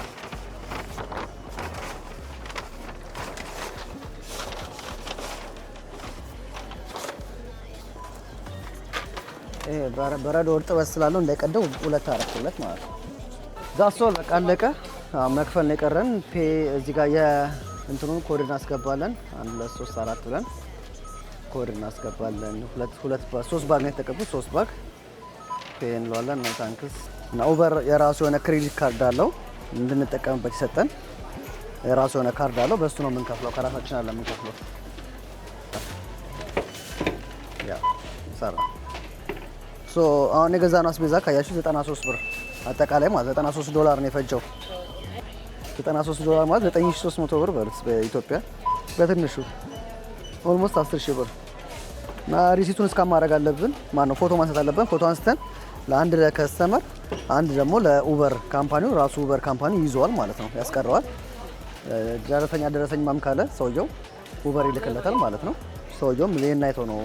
ይሄ በረዶ እርጥበት ስላለው እንዳይቀደው 2 አረኩለት ማለት ነው። ዛሶል በቃ አለቀ። መክፈል ነው የቀረን። ፔ እዚህ ጋር የእንትኑን ኮድ እናስገባለን። 1 2 3 4 ብለን ኮድ እናስገባለን። 3 ባግ ነው የተቀበሉት። 3 ባግ ፔ እንለዋለን። እና ታንክስ እና ኡበር የራሱ የሆነ ክሬዲት ካርድ አለው እንድንጠቀምበት ይሰጠን። የራሱ የሆነ ካርድ አለው። በሱ ነው የምንከፍለው። ከራሳችን አለ የምንከፍለው። ያ ሰራ ሶ አሁን የገዛነው አስቤዛ ካያችሁ 93 ብር አጠቃላይ ማለት $93 ነው የፈጀው። $93 ማለት 9300 ብር በልስ በኢትዮጵያ በትንሹ ኦልሞስት 10000 ብር። እና ሪሲቱን እስካን ማድረግ አለብን። ማነው ፎቶ ማንሳት አለብን። ፎቶ አንስተን ለአንድ ለከስተመር አንድ ደግሞ ለኡበር ካምፓኒው ራሱ ኡበር ካምፓኒ ይዟል ማለት ነው ያስቀረዋል። ደረሰኝ ማም ካለ ሰውየው ኡበር ይልክለታል ማለት ነው። ሰውየውም ይሄን አይቶ ነው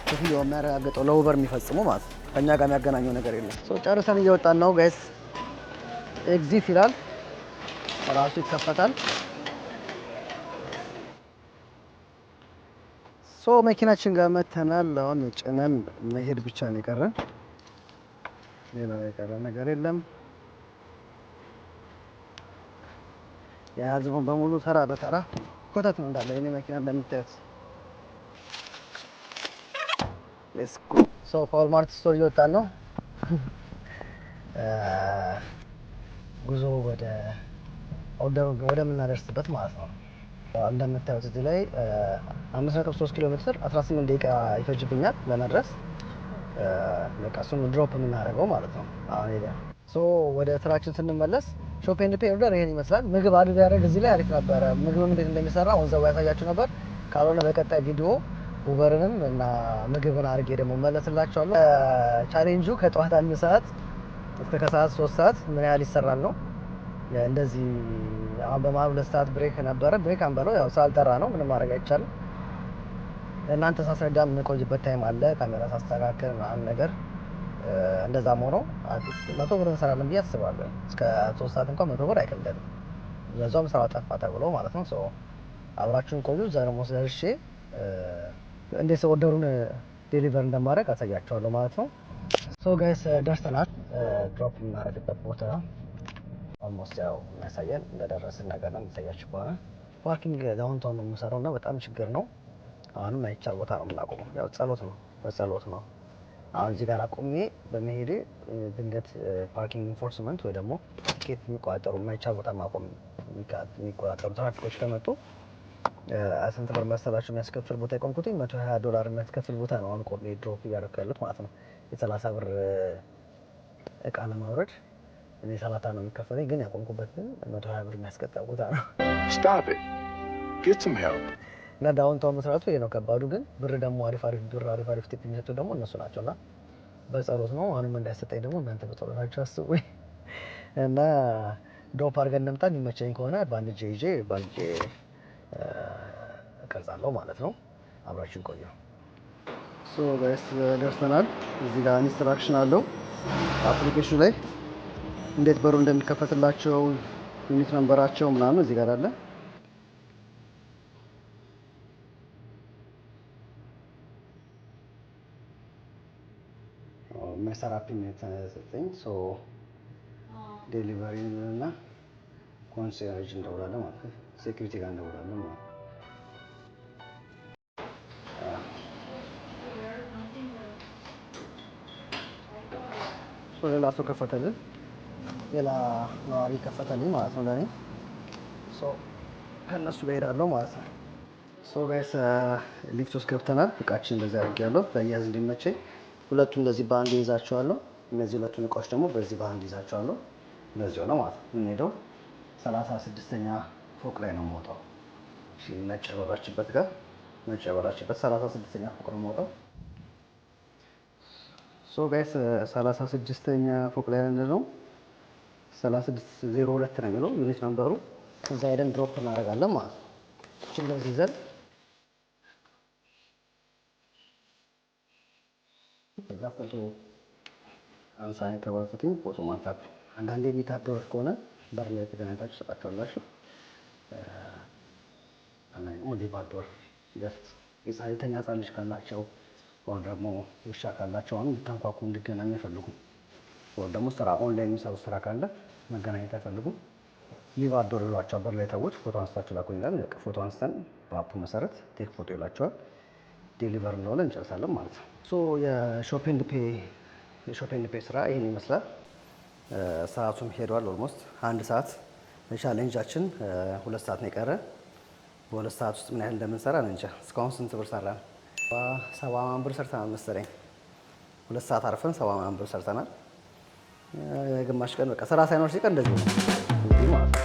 ክፍያው የሚያረጋግጠው ለኡበር የሚፈጽመው ማለት ነው። ከኛ ጋር የሚያገናኘው ነገር የለም። ሶ ጨርሰን እየወጣን ነው ጋይስ። ኤግዚት ይላል ራሱ ይከፈታል። ሶ መኪናችን ጋር መተናል። አሁን ጭነን መሄድ ብቻ ነው የቀረን። ሌላ የቀረን ነገር የለም። የያዝነው በሙሉ ተራ በተራ ኮተት ነው እንዳለ የኔ መኪና እንደምታዩት። ሌትስ ጎ። ሶ ፎርማት ስቶር እየወጣን ነው። ጉዞ ወደ ምናደርስበት ማለት ነው። እንደምታዩት እዚህ ላይ 5.3 ኪሎ ሜትር 18 ደቂቃ ይፈጅብኛል ለመድረስ። በቃ እሱን ድሮፕ የምናደርገው ማለት ነው። አሁን ሄደ። ሶ ወደ ስራችን ስንመለስ ሾፕ ኤንድ ፔ ኦርደር ይሄን ይመስላል። ምግብ አድርገን ያደረግ እዚህ ላይ አሪፍ ነበረ። ምግብም እንዴት እንደሚሰራ ወንዘው ያሳያችሁ ነበር። ካልሆነ በቀጣይ ቪዲዮ ኡበርንም እና ምግብን አድርጌ ደግሞ መለስላችኋለሁ። ቻሌንጁ ከጠዋት 1 ሰዓት እስከ ከሰዓት 3 ሰዓት ምን ያህል ይሰራል ነው። እንደዚህ አሁን በመሀል 2 ሰዓት ብሬክ ነበረ። ብሬክ አንበለው ያው ሳልጠራ ነው ምንም ማድረግ አይቻልም። እናንተ ሳስረዳ የምንቆይበት ታይም አለ። ካሜራ ሳስተካክል ምናምን ነገር እንደዛም ሆኖ 100 ብር እንሰራለን ብዬ አስባለሁ። እስከ 3 ሰዓት እንኳን 100 ብር አይከብደንም። ለዛውም ስራ ጠፋ ተብሎ ማለት ነው። ሶ አብራችሁን ቆዩ። ዛሬም ወስደርሼ እንዴት ኦርደሩን ዴሊቨር እንደማድረግ አሳያችኋለሁ ማለት ነው። ሶ ጋይስ ደርሰናል። ድሮፕ የምናደርግበት ቦታ ኦልሞስት ያው የሚያሳየን እንደደረስን ነገር ነው የሚታያችሁ ከሆነ። ፓርኪንግ ዳውንታውን ነው የምሰራው እና በጣም ችግር ነው። አሁንም አይቻል ቦታ ነው የምናቆመው። ያው ጸሎት ነው በጸሎት ነው። አሁን እዚህ ጋር አቆሜ በመሄዴ ድንገት ፓርኪንግ ኢንፎርስመንት ወይ ደግሞ ቲኬት የሚቆጣጠሩ የማይቻል ቦታ ማቆም የሚቆጣጠሩ ትራፊኮች ከመጡ ስንት ብር መሰላችሁ የሚያስከፍል ቦታ የቆምኩት? $120 የሚያስከፍል ቦታ ነው አሁን ቆሜ ድሮፕ እያደረኩ ያሉት ማለት ነው። የ30 ብር እቃ ለማውረድ እኔ 30 ነው የሚከፈለኝ፣ ግን ያቆምኩበት ግን 120 ብር የሚያስቀጣ ቦታ ነው። Stop it. Get some help. እና ዳውንታውን መስራቱ ይሄ ነው ከባዱ። ግን ብር ደግሞ አሪፍ ቲፕ የሚሰጡ ደግሞ እነሱ ናቸው። እና በጸሎት ነው አሁንም እንዳይሰጠኝ ደግሞ እናንተ በጸሎታችሁ አስቡኝ። እና ድሮፕ አድርገን እንምጣ። የሚመቸኝ ከሆነ በአንድ እጄ ይዤ በአንድ እጄ እቀርጻለሁ ማለት ነው። አብራችን ቆዩ። ሶ ጋይስ ደርሰናል። እዚህ ጋር ኢንስትራክሽን አለው አፕሊኬሽኑ ላይ እንዴት በሩ እንደሚከፈትላቸው ዩኒት ነምበራቸው ምናምን እዚህ ጋር አለ። መሰራፒን የተሰጠኝ ሶ ዴሊቨሪ እና ኮንሲየርጅ እንደውላለን ማለት ነው። ሴኩሪቲ ጋር እንደውላለን ማለት ነው። ሌላ ሰው ከፈተልን፣ ሌላ ነዋሪ ከፈተልኝ ማለት ነው ለእኔ። ከእነሱ ጋር እሄዳለሁ ማለት ነው። ጋይስ ሊፍት ውስጥ ገብተናል። እቃችን እንደዚህ አድርጌያለሁ ለአያያዝ እንዲመቸኝ። ሁለቱን እንደዚህ በአንድ ይዛቸዋለሁ። እነዚህ ሁለቱን እቃዎች ደግሞ በዚህ በአንድ ይዛቸዋለሁ። እንደዚህ ሆነ ማለት ነው። የምንሄደው 36ኛ ፎቅ ላይ ነው የምወጣው። ነጭ ያበራችበት ጋር ነጭ ያበራችበት 36ኛ ፎቅ ነው የምወጣው። ጋይስ 36ኛ ፎቅ ላይ ነው 3602 ነው የሚለው ዩኒት ነምበሩ። እዛ ሄደን ድሮፕ እናደርጋለን ማለት ነው። እቺን እንደዚህ ይዘን እዛ ፎቶ አንሳ የተባልኩትኝ ፎቶ ማንሳት። አንዳንዴ የሚታደሩት ከሆነ በር ላይ ተገናኝታችሁ ሰጣችኋላችሁ። አንዳንዴ ባዶር የተኛ ህፃን ልጅ ካላቸው ወይም ደግሞ ውሻ ካላቸው አሁን እንድታንኳኩ እንዲገናኙ አይፈልጉም። ወይም ደግሞ ስራ ኦንላይን የሚሰሩ ስራ ካለ መገናኘት አይፈልጉም። ሊቫዶር ይሏቸዋል። በር ላይ ተውት ፎቶ አንስታችሁ ላኩ ይላል። ፎቶ አንስተን በአፑ መሰረት ቴክ ፎቶ ይላቸዋል። ዴሊቨር እንደሆነ እንጨርሳለን ማለት ነው። የሾፒንግ ፔ ስራ ይህን ይመስላል። ሰዓቱም ሄዷል። ኦልሞስት 1 ሰዓት። ቻሌንጃችን 2 ሰዓት ነው የቀረ። በ2 ሰዓት ውስጥ ምን ያህል እንደምንሰራ እንጃ። እስካሁን ስንት ብር ሰራን? 70 ብር ሰርተናል መሰለኝ። 2 ሰዓት አርፈን 70 ብር ሰርተናል። ግማሽ ቀን በቃ ስራ ሳይኖር ሲቀር እንደዚህ ነው ማለት ነው።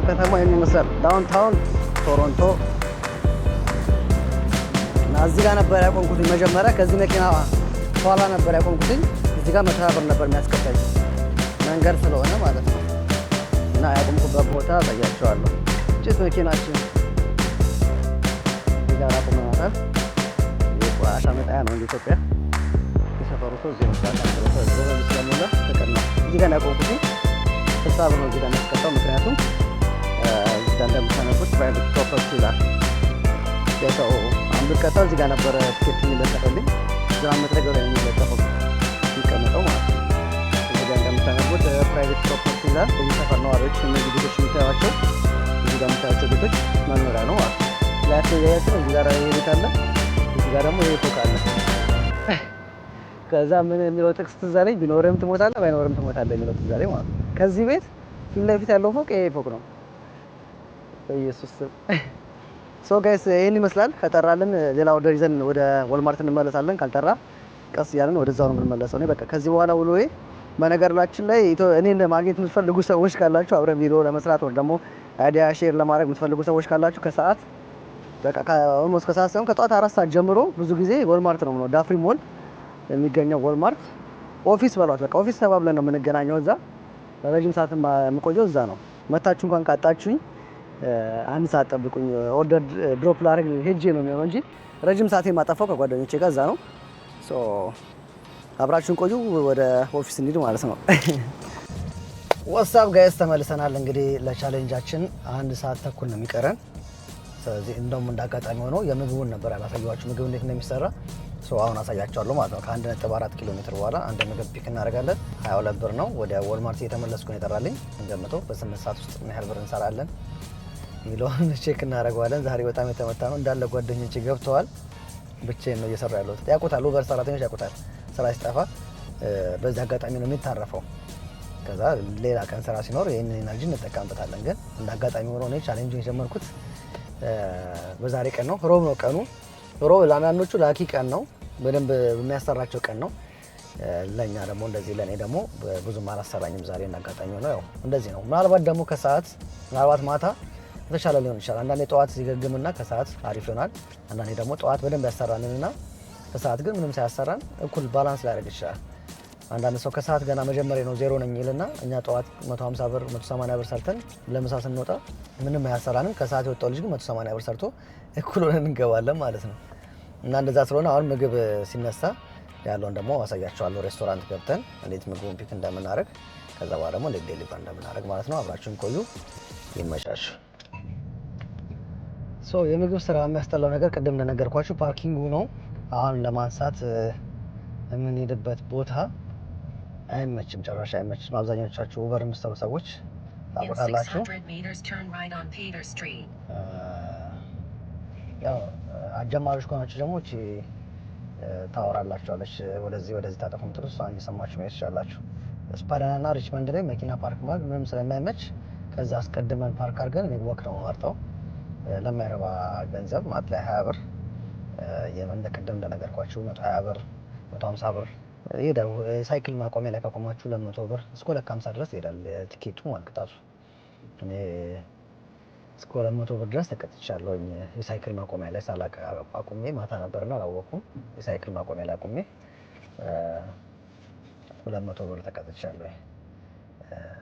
ከተማ የሚመስል ዳውንታውን ቶሮንቶ እና እዚህ ጋር ነበር ያቆምኩት መጀመሪያ። ከዚህ መኪና ኋላ ነበር ያቆምኩት። እዚህ ጋር 100 ብር ነበር የሚያስከፍለኝ መንገድ ስለሆነ ማለት ነው። እና ያቆምኩበት ቦታ አሳያቸዋለሁ። ጭት መኪናችን እዚህ ጋር አቆመናል። የቆሻሻ መጣያ ነው እንደ ኢትዮጵያ። የሰፈሩ ሰው እዚህ ነው ስለሞላ ተቀና። እዚህ ጋር ያቆምኩት 60 ብር ነው እዚህ ጋር የሚያስከፍለው ምክንያቱም እዚህ ጋር እንደምታነቡት ፕራይቬት ፕሮፐርቲ ይላል። የሰው አንዱ ቀጣው እዚህ ጋር ነበረ ትኬት የሚለጠፈልኝ እዛ መጥረግ ላይ የሚለጠፈው የሚቀመጠው ማለት ነው። እዚህ ጋር እንደምታነቡት ፕራይቬት ፕሮፐርቲ ይላል። እዚህ ሰፈር ነዋሪዎች እነዚህ ቤቶች የምታዩዋቸው እዚህ ጋር የምታዩዋቸው ቤቶች መኖሪያ ነው ማለት ነው። ላያቸው እያያቸው እዚህ ጋር ይሄ ቤት አለ፣ እዚህ ጋር ደግሞ ይሄ ፎቅ አለ። ከዛ ምን የሚለው ጥቅስ ትዝ አለኝ፣ ቢኖርም ትሞታለህ ባይኖርም ትሞታለህ የሚለው ትዝ አለኝ ማለት ነው። ከዚህ ቤት ፊት ለፊት ያለው ፎቅ ይሄ ፎቅ ነው። በኢየሱስ ሶ ጋይስ ይሄን ይመስላል። ከጠራልን ሌላ ኦርደር ይዘን ወደ ወልማርት እንመለሳለን። ካልጠራ ቀስ እያለን ወደዛው ነው የምንመለሰው። እኔ በቃ ከዚህ በኋላ ውሎዬ በነገራችን ላይ እኔን ለማግኘት የምትፈልጉ ሰዎች ካላችሁ አብረን ቪዲዮ ለመስራት ወይ ደግሞ አይዲያ ሼር ለማድረግ የምትፈልጉ ሰዎች ካላችሁ ከሰዓት በቃ ኦልሞስት ከሰዓት ሳይሆን ከጠዋት 4 ሰዓት ጀምሮ ብዙ ጊዜ ወልማርት ነው ነው ዳፍሪ ሞል የሚገኘው ወልማርት ኦፊስ በሏት። በቃ ኦፊስ ተባብለን ነው የምንገናኘው። እዛ ረጅም ሰዓት የምቆየው እዛ ነው። መታችሁ እንኳን ካጣችሁኝ 1 ሰዓት ጠብቁኝ። ኦርደር ድሮፕ ላደርግ ሄጄ ነው የሚሆነው እንጂ ረጅም ሰዓት የማጠፋው ከጓደኞቼ ጋር እዛ ነው። ሶ አብራችሁን ቆዩ። ወደ ኦፊስ እንሂድ ማለት ነው። ዋትስአፕ ጋይስ ተመልሰናል። እንግዲህ ለቻሌንጃችን 1 ሰዓት ተኩል ነው የሚቀረን። ስለዚህ እንደውም እንዳጋጣሚ ሆኖ የምግቡን ነበር ያላሳየኋችሁ፣ ምግብ እንዴት እንደሚሰራ አሁን አሳያቸዋለሁ ማለት ነው። ከ1.4 ኪሎ ሜትር በኋላ አንድ ምግብ ፒክ እናደርጋለን። 22 ብር ነው። ወደ ወልማርት እየተመለስኩ ነው የጠራልኝ። እንደምተው በ8 ሰዓት ውስጥ ምን ያህል ብር እንሰራለን የሚለውን ቼክ እናደርገዋለን። ዛሬ በጣም የተመታ ነው እንዳለ ጓደኞቼ ገብተዋል። ብቻዬን ነው እየሰራ ያለሁት። ያውቁታል፣ ኡበር ሰራተኞች ያውቁታል። ስራ ሲጠፋ በዚህ አጋጣሚ ነው የሚታረፈው ከዛ ሌላ ቀን ስራ ሲኖር ይሄንን ኤነርጂ እንጠቀምበታለን። ግን እንደ አጋጣሚ ሆኖ ነው ቻሌንጁን የጀመርኩት በዛሬ ቀን ነው። ሮብ ነው ቀኑ። ሮብ ለአንዳንዶቹ ላኪ ቀን ነው፣ በደንብ የሚያሰራቸው ቀን ነው። ለኛ ደግሞ እንደዚህ ለኔ ደግሞ ብዙም አላሰራኝም ዛሬ እንደ አጋጣሚ ሆኖ ያው እንደዚህ ነው። ምናልባት ደግሞ ከሰዓት ምናልባት ማታ የተሻለ ሊሆን ይችላል። አንዳንዴ ጠዋት ሲገግምና ከሰዓት አሪፍ ይሆናል። አንዳንዴ ደግሞ ጠዋት በደንብ ያሰራንና ከሰዓት ግን ምንም ሳያሰራን እኩል ባላንስ ሊያደርግ ይችላል። አንዳንድ ሰው ከሰዓት ገና መጀመሪያ ነው ዜሮ ነኝ ይልና እኛ ጠዋት 150 ብር 180 ብር ሰርተን ለምሳ ስንወጣ ምንም አያሰራንም። ከሰዓት የወጣው ልጅ ግን 180 ብር ሰርቶ እኩል ሆነን እንገባለን ማለት ነው። እና እንደዛ ስለሆነ አሁን ምግብ ሲነሳ ያለውን ደግሞ አሳያችኋለሁ። ሬስቶራንት ገብተን እንዴት ምግቡን ፒክ እንደምናደርግ ከዛ በኋላ ደግሞ እንዴት ዴሊቨር እንደምናደርግ ማለት ነው። አብራችሁን ቆዩ። ይመቻችሁ። ሶ የምግብ ስራ የሚያስጠላው ነገር ቅድም እንደነገርኳችሁ ፓርኪንጉ ነው። አሁን ለማንሳት የምንሄድበት ቦታ አይመችም፣ ጨራሽ አይመችም። አብዛኞቻችሁ ኡበር የምትሰሩ ሰዎች ታውቃላችሁ። ያው አጀማሪዎች ከሆናችሁ ደግሞ እቺ ታወራላችኋለች ወደዚህ ታጠፉ ምጥሩ እሷን እየሰማችሁ መሄድ ትችላላችሁ። ስፓዳና ሪችመንድ ላይ መኪና ፓርክ ማድረግ ምንም ስለማይመች ከዛ አስቀድመን ፓርክ አድርገን እኔ ወክ ነው የምመርጠው ለማይረባ ገንዘብ ማለት ላይ 20 ብር የመንደ ቅድም እንደነገርኳችሁ 120 ብር 150 ብር ይሄዳል። ሳይክል ማቆሚያ ላይ ካቆማችሁ 200 ብር እስከ 250 ድረስ ይሄዳል ቲኬቱ ማልቀጣቱ። እኔ እስከ 200 ብር ድረስ ተቀጥቻለሁ። የሳይክል ማቆሚያ ላይ ሳላቀ አቁሜ ማታ ነበርና አላወኩም። የሳይክል ማቆሚያ ላይ አቁሜ 200 ብር ተቀጥቻለሁ።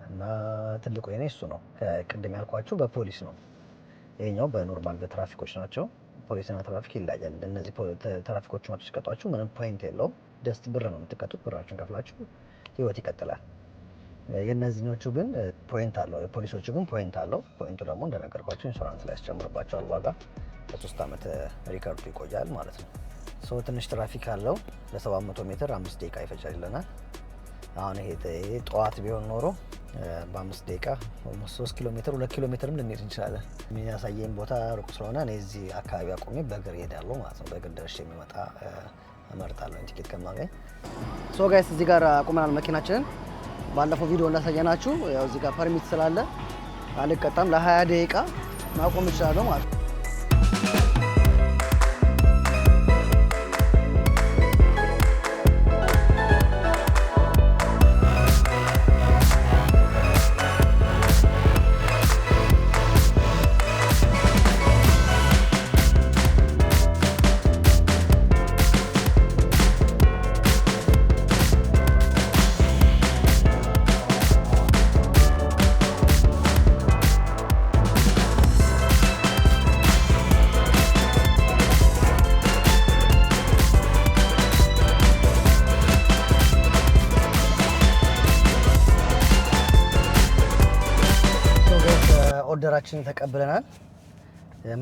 እና ትልቁ የኔ እሱ ነው። ከቅድም ያልኳችሁ በፖሊስ ነው። ይሄኛው በኖርማል በትራፊኮች ናቸው። ፖሊስና ትራፊክ ይለያያል። እነዚህ ትራፊኮች ማለት ሲቀጧችሁ ምንም ፖይንት የለውም። ደስት ብር ነው የምትቀጡት። ብራችሁን ከፍላችሁ ህይወት ይቀጥላል። የነዚህኞቹ ግን ፖይንት አለው። የፖሊሶቹ ግን ፖይንት አለው። ፖይንቱ ደግሞ እንደነገርኳችሁ ኢንሹራንስ ላይ ያስጨምርባቸዋል። ዋጋ ለ3 ዓመት ሪከርዱ ይቆያል ማለት ነው። ሶ ትንሽ ትራፊክ አለው። ለ700 ሜትር 5 ደቂቃ ይፈጃል ይለናል። አሁን ይሄ ጠዋት ቢሆን ኖሮ በ5 ደቂቃ 3 ኪሎ ሜትር 2 ኪሎ ሜትርም ልንሄድ እንችላለን። የሚያሳየኝ ቦታ ሩቅ ስለሆነ እኔ እዚህ አካባቢ አቁሜ በእግር እሄዳለሁ ማለት ነው። በእግር ደርሼ የሚመጣ እመርጣለሁ ቲኬት ከማገኝ። ሶ ጋይስ እዚህ ጋር አቁመናል መኪናችንን። ባለፈው ቪዲዮ እንዳሳየናችሁ ያው እዚህ ጋር ፐርሚት ስላለ አልቀጣም። ለ20 ደቂቃ ማቆም እችላለሁ ማለት ነው። ኦርደራችንን ተቀብለናል።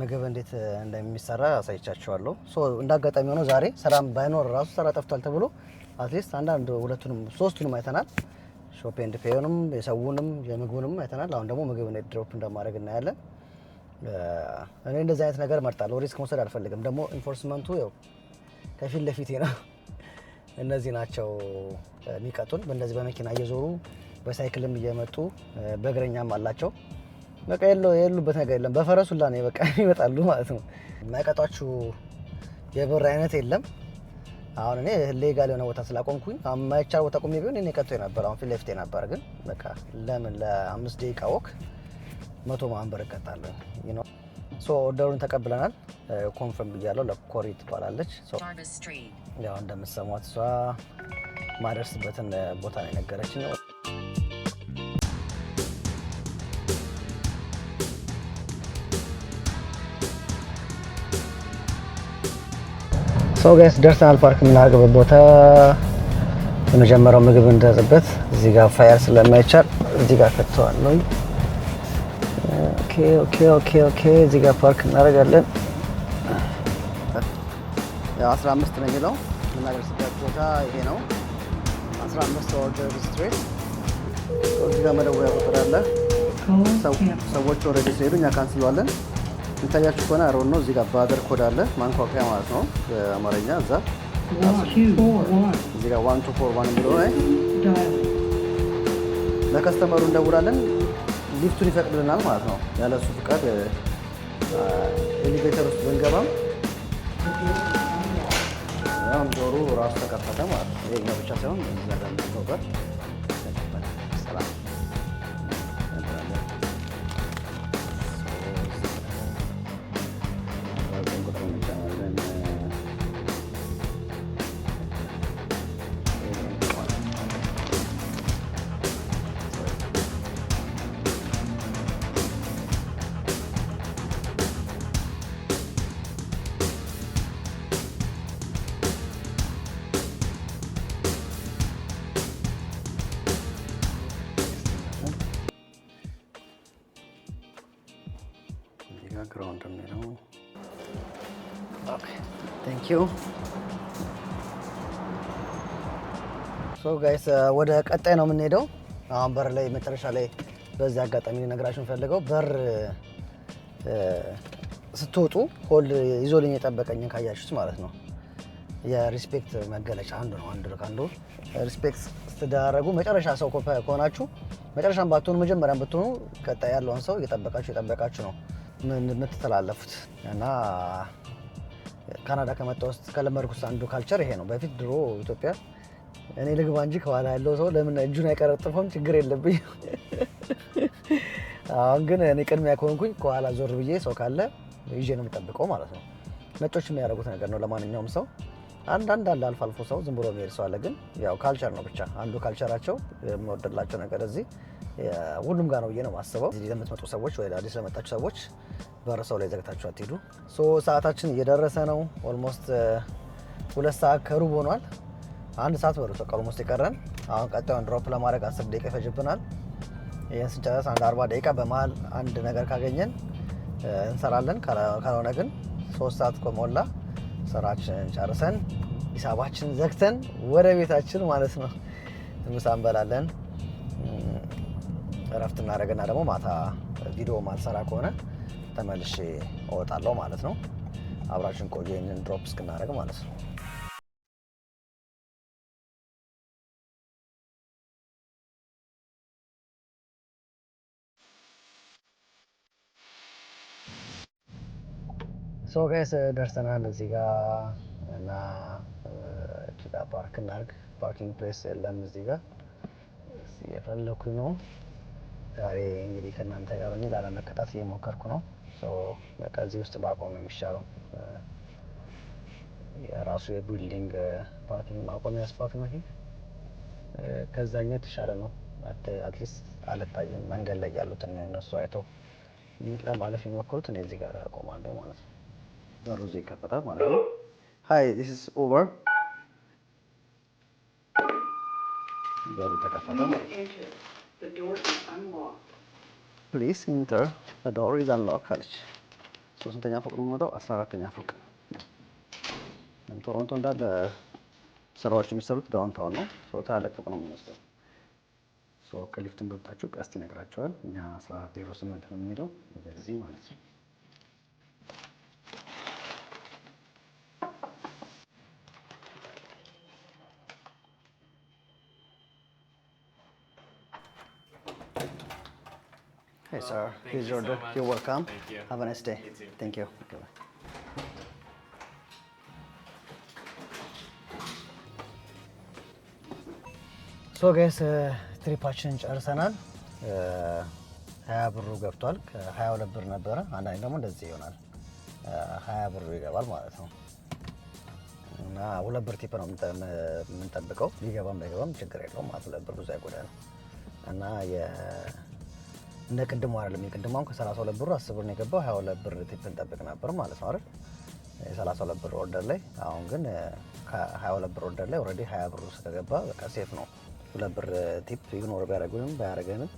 ምግብ እንዴት እንደሚሰራ አሳይቻችኋለሁ። ሶ እንዳጋጣሚ ሆኖ ዛሬ ስራም ባይኖር ራሱ ስራ ጠፍቷል ተብሎ አትሊስት አንዳንድ ሁለቱንም ሶስቱንም አይተናል። ሾፕ ኤንድ ፔውንም የሰውንም የምግቡንም አይተናል። አሁን ደግሞ ምግብ እንዴት ድሮፕ እንደማድረግ እናያለን። እኔ እንደዚህ አይነት ነገር እመርጣለሁ። ሪስክ መውሰድ አልፈልግም። ደግሞ ኢንፎርስመንቱ ያው ከፊት ለፊቴ ነው። እነዚህ ናቸው የሚቀጡን። በእንደዚህ በመኪና እየዞሩ በሳይክልም እየመጡ በእግረኛም አላቸው። በቃ የሉበት ነገር የለም። በፈረስ ሁላ ነው በቃ ይመጣሉ ማለት ነው። የማይቀጧችሁ የብር አይነት የለም። አሁን እኔ ሌጋል የሆነ ቦታ ስላቆምኩኝ የማይቻል ቦታ ቆሜ ቢሆን እኔ ቀጥቶ ነበር። አሁን ፊት ለፊቴ ነበር። ግን በቃ ለምን ለ5 ደቂቃ ወክ 100 ምናምን ብር እቀጣለሁ። ሶ ኦርደሩን ተቀብለናል። ኮንፈርም ብያለሁ። ለኮሪ ትባላለች። ያው እንደምትሰሟት እሷ ማደርስበትን ቦታ ነው የነገረችኝ። ሶ ጋይስ ደርሰናል። ፓርክ የምናደርግበት ቦታ የመጀመሪያው ምግብ እንደያዝበት እዚህ ጋር ፋየር ስለማይቻል እዚህ ጋር ከተዋለሁ። ኦኬ እዚህ ጋር ፓርክ እናደርጋለን። ያው 15 ነው የሚለው የምናደርስበት ቦታ ይሄ ነው። 15 ኦርደር ስትሬት። እዚህ ጋር መደወያ ቁጥር አለ። ሰዎች ኦልሬዲ ሲሄዱ እኛ ካንስለዋለን። እንታያችሁ ከሆነ አሮን ነው። እዚህ ጋር ባደር ኮድ አለ ማንኳኳያ ማለት ነው በአማርኛ። እዛ እዚህ ጋር 1241 ብሎ ላይ ለከስተመሩ እንደውላለን ሊፍቱን ይፈቅድልናል ማለት ነው። ያለሱ ፍቃድ ኤሌቬተር ውስጥ ብንገባም ያው ዶሩ ራሱ ተከፈተ ማለት ነው። ይሄኛው ብቻ ሳይሆን እዛ ጋር በር ተከፈተ። ሰላም ግራውንድ ነው። ኦኬ ቴንክ ዩ ሶ ጋይስ ወደ ቀጣይ ነው የምንሄደው። አሁን በር ላይ መጨረሻ ላይ በዚህ አጋጣሚ ልነግራችሁ ፈልገው በር ስትወጡ ሆል ይዞልኝ የጠበቀኝን ካያችሁት ማለት ነው የሪስፔክት መገለጫ አንዱ ነው። አንዱ ሪስፔክት ስትዳረጉ መጨረሻ ሰው ከሆናችሁ መጨረሻም ባትሆኑ መጀመሪያም ብትሆኑ ቀጣይ ያለውን ሰው እየጠበቃችሁ ነው የምትተላለፉት። እና ካናዳ ከመጣሁ ውስጥ ከለመድኩት አንዱ ካልቸር ይሄ ነው። በፊት ድሮ ኢትዮጵያ እኔ ልግባ እንጂ ከኋላ ያለው ሰው ለምን እጁን አይቀረጥፈውም? ችግር የለብኝ። አሁን ግን እኔ ቅድሚያ ከሆንኩኝ ከኋላ ዞር ብዬ ሰው ካለ ይዤ ነው የምጠብቀው ማለት ነው። ነጮች የሚያደርጉት ነገር ነው ለማንኛውም ሰው። አንዳንድ አለ አልፎ አልፎ ሰው ዝም ብሎ የሚሄድ ሰው አለ። ግን ያው ካልቸር ነው ብቻ አንዱ ካልቸራቸው የምወደላቸው ነገር እዚህ ሁሉም ጋር ነው ብዬ ነው የማስበው። እዚህ ለምትመጡ ሰዎች ወይ አዲስ ለመጣችሁ ሰዎች በር ሰው ላይ ዘግታችሁ አትሄዱ። ሰዓታችን እየደረሰ ነው። ኦልሞስት 2 ሰዓት ከሩብ ሆኗል። 1 ሰዓት በሩ በቃ ኦልሞስት የቀረን። አሁን ቀጣዩን ድሮፕ ለማድረግ 10 ደቂቃ ይፈጅብናል። ይህን ስንጨርስ 40 ደቂቃ በመሀል አንድ ነገር ካገኘን እንሰራለን። ካልሆነ ግን 3 ሰዓት ከሞላ ስራችንን ጨርሰን ሂሳባችንን ዘግተን ወደ ቤታችን ማለት ነው ምሳ እንበላለን። እረፍት እናደርግና ደግሞ ማታ ቪዲዮ ማልሰራ ከሆነ ተመልሼ እወጣለሁ ማለት ነው። አብራችን ቆዩ ይህንን ድሮፕ እስክናደርግ ማለት ነው። ሶ ጋይስ ደርሰናል እዚህ ጋር እና እዚህ ጋር ፓርክ እናድርግ። ፓርኪንግ ፕሌስ የለም እዚህ ጋር የፈለኩኝ ነው። ዛሬ እንግዲህ ከእናንተ ጋር ሆኜ ላለመከታት እየሞከርኩ ነው። በቃ እዚህ ውስጥ ባቆም ነው የሚሻለው። የራሱ የቢልዲንግ ፓርኪንግ ማቆሚያ ስፓት ነው ይሄ። ከዛኛው የተሻለ ነው። አትሊስት አልታየም መንገድ ላይ ያሉትን እነሱ አይተው ለማለፍ የሚሞክሩት እኔ እዚህ ጋር አቆማለሁ ማለት ነው። በሩ እዚህ ይከፈታል ማለት ነው። ሃይ ዲስ ኢዝ ኡበር። በሩ ተከፈተ። ፕሊዝ ኢንተር ዘ ዶር ኢዝ አንሎክድ አለች። ስንተኛ ፎቅ ነው የምንወጣው? 14ኛ ፎቅ። ቶሮንቶ እንዳለ ስራዎች የሚሰሩት ዳውንታውን ነው። ታላቅ ፎቅ ነው የሚመስለው። ከሊፍቱን ገብታችሁ ቀስት ይነግራቸዋል። እኛ 1408 ነው የሚሄደው ወደዚህ ማለት ነው። Hey sir, here's your order. You're welcome. Thank you. Have a nice day. You too. Thank you. Okay, bye. ሶ ጋይስ ትሪፓችንን ጨርሰናል። 20 ብሩ ገብቷል። ከ22 ብር ነበረ። አንዳንዴ ደግሞ እንደዚህ ይሆናል። 20 ብሩ ይገባል ማለት ነው። እና 2 ብር ቲፕ ነው የምንጠብቀው። ሊገባም ላይገባም ችግር የለውም ማለት 2 ብር ብዙ አይጎዳንም። እና እንደ ቅድሙ አይደለም። የቅድማውን ከ32 ብሩ 10 ብር ነው የገባው። 22 ብር ቲፕ እንጠብቅ ነበር ማለት ነው አይደል? የ32 ብር ኦርደር ላይ። አሁን ግን ከ22 ብር ኦርደር ላይ ኦልሬዲ 20 ብሩ ስለገባ በቃ ሴፍ ነው። 2 ብር ቲፕ ኢግኖር ቢያደርጉንም ባያደርገንም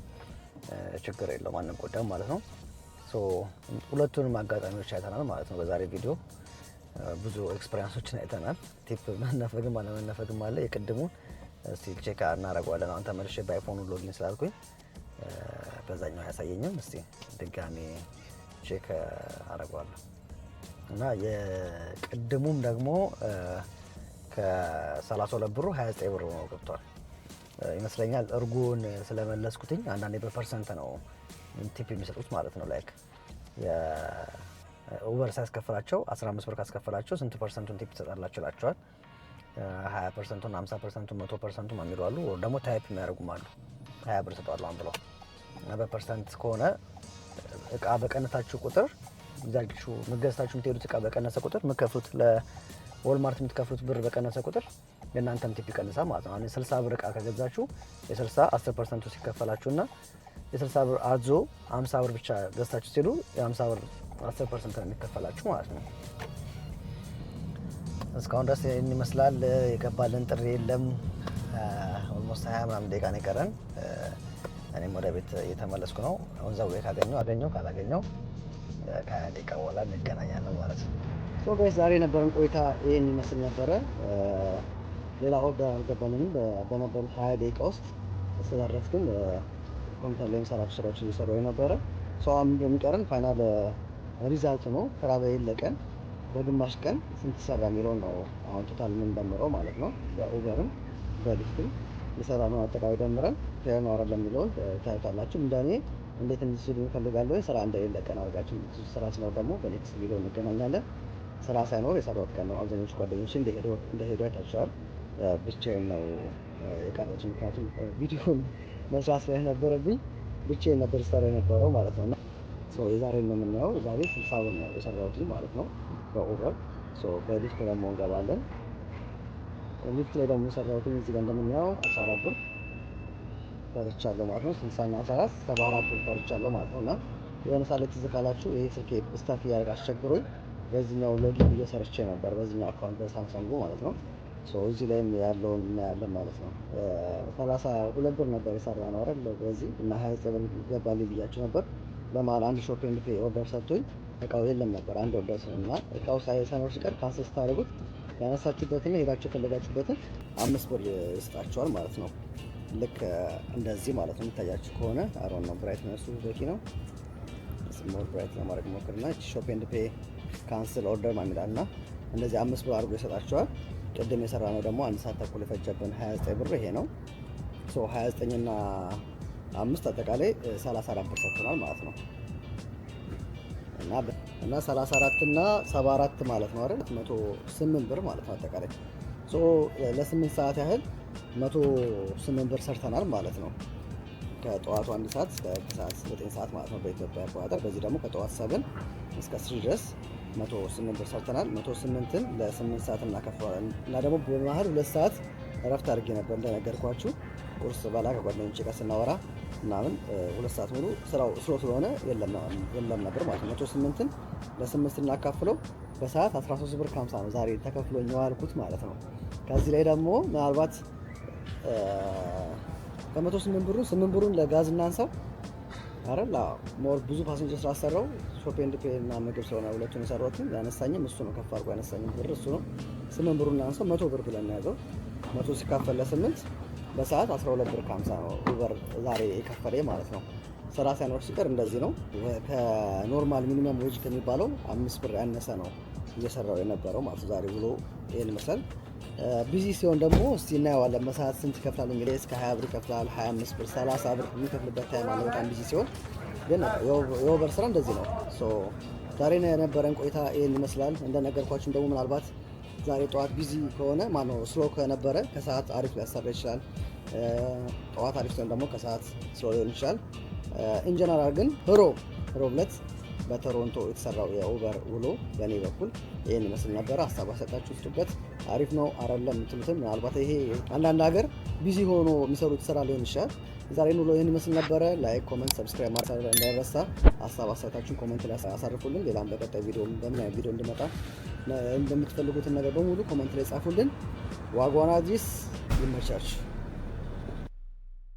ችግር የለውም አንጎዳም ማለት ነው። ሁለቱንም አጋጣሚዎች አይተናል ማለት ነው በዛሬ ቪዲዮ። ብዙ ኤክስፔሪንሶችን አይተናል። ቲፕ መነፈግም አለመነፈግም አለ። የቅድሙን እስቲ ቼክ እናደርገዋለን። አሁን ተመልሼ በአይፎኑ ሎጊን ስላልኩኝ በዛኛው አያሳየኝም። እስቲ ድጋሜ ቼክ አደርገዋለሁ። እና የቅድሙም ደግሞ ከ32 ብሩ 29 ብር ነው ገብቷል። ይመስለኛል እርጎን ስለመለስኩትኝ አንዳንዴ በፐርሰንት ነው ቲፕ የሚሰጡት ማለት ነው። ላይክ ኡበር ሲያስከፍላቸው 15 ብር ካስከፈላቸው ስንት ፐርሰንቱን ቲፕ ትሰጣላችሁ ይላቸዋል። 20%ቱን 50%ቱን 100%ቱን የሚሉ አሉ። ደግሞ ታይፕ የሚያደርጉም አሉ 20 ብር ሰጠዋለሁ ብለው እና በፐርሰንት ከሆነ እቃ በቀነሳችሁ ቁጥር ይዛችሁ መገዝታችሁ የምትሄዱት እቃ በቀነሰ ቁጥር የምትከፍሉት ለወልማርት የምትከፍሉት ብር በቀነሰ ቁጥር የእናንተም ቲፕ ይቀንሳል ማለት ነው። አሁን የ60 ብር እቃ ከገዛችሁ የ60 10%ቱ ሲከፈላችሁና የ60 ብር አዞ 50 ብር ብቻ ገዝታችሁ ሲሉ የ50 ብር 10% ነው የሚከፈላችሁ ማለት ነው። እስካሁን ድረስ ይህን ይመስላል። የገባልን ጥሪ የለም። ኦልሞስት 20 ምናምን ደቂቃ ነው የቀረን። እኔም ወደ ቤት እየተመለስኩ ነው። አሁን ዘው አገኘው ካላገኘው ከ20 ደቂቃ በኋላ እንገናኛለን ማለት ነው። ሶ ጋይስ ዛሬ የነበረን ቆይታ ይህን ይመስል ነበረ። ሌላ ኦርደር አልገባልንም በነበሩ 20 ደቂቃ ውስጥ ስለደረስኩኝ ኮምፒውተር ላይ የምሰራቸው ስራዎች እየሰራሁ የነበረ ሰው የሚቀረን ፋይናል ሪዛልት ነው። ስራ በሌለቀን በግማሽ ቀን ስንት ሰራ የሚለውን ነው አሁን ቶታል የምንደምረው ማለት ነው። በኡበርም በሊፍትም የሰራነው አጠቃላይ ደምረን ፌር ነው አይደለም የሚለውን ታዩታላችሁ። እንደኔ እንዴት እንድትስሉ እፈልጋለሁ። ስራ እንደሌለቀን አድርጋችሁ ስራ ሲኖር ደግሞ በኔክስት ቪዲዮ እንገናኛለን። ስራ ሳይኖር የሰራሁት ቀን ነው። አብዛኞቹ ጓደኞች እንደሄዱ አይታችኋል። ብቻዬን ነው የቀረሁት፣ ምክንያቱም ቪዲዮን መስራት ስለነበረብኝ ብቻዬን ነበር ስሰራ የነበረው ማለት ነው። እና የዛሬን ነው የምናየው። ዛሬ 60 ብር ነው የሰራሁት ማለት ነው በኡበር። በሊፍት ደግሞ እንገባለን። ሊፍት ላይ ደግሞ የሰራሁት እዚህ ጋር እንደምናየው 14 ብር ሰርቻለሁ ማለት ነው። 60 እና 14 74 ብር ሰርቻለሁ ማለት ነው። እና የሆነ ሳለ ትዝ ካላችሁ ይሄ ስልኬ ስታክ እያደረገ አስቸግሮኝ በዚህኛው ሎጊን እየሰርቼ ነበር፣ በዚህኛው አካውንት በሳምሰንጉ ማለት ነው። እዚህ ላይም ያለውን እናያለን ማለት ነው። 32 ብር ነበር የሰራነው አይደል በዚህ እና 29 ብር ገባልኝ ብያችሁ ነበር። በመሀል አንድ ሾፕ ኤንድ ፔይ ኦርደር ሰጥቶኝ እቃው የለም ነበር። አንድ ኦርደር እና እቃው ሳይኖር ሲቀር ካንሰል ስታደርጉት ያነሳችሁበትና ሄዳችሁ የፈለጋችሁበትን 5 ብር ይስጣችኋል ማለት ነው። ልክ እንደዚህ ማለት ነው። የሚታያችሁ ከሆነ አሮን ነው ብራይትነሱ በቂ ነው። ሞር ብራይት ለማድረግ ሞክርና ሾፕ ኤንድ ፔይ ካንስል ኦርደር ማሚላልና እንደዚህ 5 ብር አድርጎ ይሰጣችኋል። ቅድም የሰራ ነው ደግሞ 1 ሰዓት ተኩል የፈጀብን 29 ብር ይሄ ነው። 29 እና 5 አጠቃላይ 34 ብር ሰጥቶናል ማለት ነው። እና 34 እና 74 ማለት ነው አይደል 108 ብር ማለት ነው አጠቃላይ። ለ8 ሰዓት ያህል 108 ብር ሰርተናል ማለት ነው። ከጠዋቱ 1 ሰዓት እስከ ከሰዓት 9 ሰዓት ማለት ነው በኢትዮጵያ አቆጣጠር። በዚህ ደግሞ ከጠዋት 7 እስከ 3 ድረስ 108 ብር ሰርተናል። 108ን ለ8 ሰዓት እናከፍለዋለን። እና ደግሞ በመሀል 2 ሰዓት እረፍት አድርጌ ነበር እንደነገርኳችሁ። ቁርስ በላ ከጓደኞቼ ጋር ስናወራ ምናምን 2 ሰዓት ሙሉ ስራው ስሎ ስለሆነ የለም ነበር ማለት ነው። 108ን ለ8 ስናካፍለው በሰዓት 13 ብር ከ50 ነው ዛሬ ተከፍሎኝ የዋልኩት ማለት ነው። ከዚህ ላይ ደግሞ ምናልባት ከ108 ብሩ 8 ብሩን ለጋዝ እናንሳው አይደል? ሞር ብዙ ፓሴንጀር ስላሰራው ሾፕ ኤንድ ፔይ እና ምግብ ስለሆነ ሁለቱን የሰራሁት ያነሳኝም እሱ ነው። ከፍ አድርጎ ያነሳኝም ብር እሱ ነው። 8 ብሩን እናንሳው 100 ብር ብለን ያዘው። 100 ሲካፈል ለ8 በሰዓት 12 ብር ከ50 ነው ኡበር ዛሬ የከፈለኝ ማለት ነው። ስራ ሳይኖር ሲቀር እንደዚህ ነው። ከኖርማል ሚኒመም ዌጅ ከሚባለው 5 ብር ያነሰ ነው እየሰራው የነበረው ማለት ዛሬ ብሎ ይሄን ይመስላል። ቢዚ ሲሆን ደግሞ እስቲ እናየዋለን። በሰዓት ስንት ይከፍላል እንግዲህ እስከ 20 ብር ይከፍላል፣ 25 ብር፣ 30 ብር የሚከፍልበት ታይም አለ በጣም ቢዚ ሲሆን። ግን የኡበር ስራ እንደዚህ ነው። ዛሬ የነበረን ቆይታ ይሄን ይመስላል። እንደነገርኳችሁም ደግሞ ምናልባት ዛሬ ጠዋት ቢዚ ከሆነ ማነው ስሎ ከነበረ ከሰዓት አሪፍ ሊያሰራ ይችላል። ጠዋት አሪፍ ሲሆን ደግሞ ከሰዓት ስሎ ሊሆን ይችላል። ኢንጀነራል ግን ሮብ ዕለት በቶሮንቶ የተሰራው የኡበር ውሎ በእኔ በኩል ይህን ይመስል ነበረ። ሀሳብ አሰጣችሁ ስጡበት። አሪፍ ነው አይደለም የምትሉትም ምናልባት ይሄ አንዳንድ ሀገር ቢዚ ሆኖ የሚሰሩት ስራ ሊሆን ይችላል። ዛሬ ውሎ ይህን ይመስል ነበረ። ላይክ፣ ኮመንት፣ ሰብስክራይብ ማድረግ እንዳይረሳ። ሀሳብ አስተያየታችሁን ኮመንት ላይ አሳርፉልን። ሌላም በቀጣይ ቪዲዮ በምን አይነት ቪዲዮ እንድመጣ እንደምትፈልጉትን ነገር በሙሉ ኮመንት ላይ ጻፉልን። ዋጓና ዲስ ይመቻችሁ።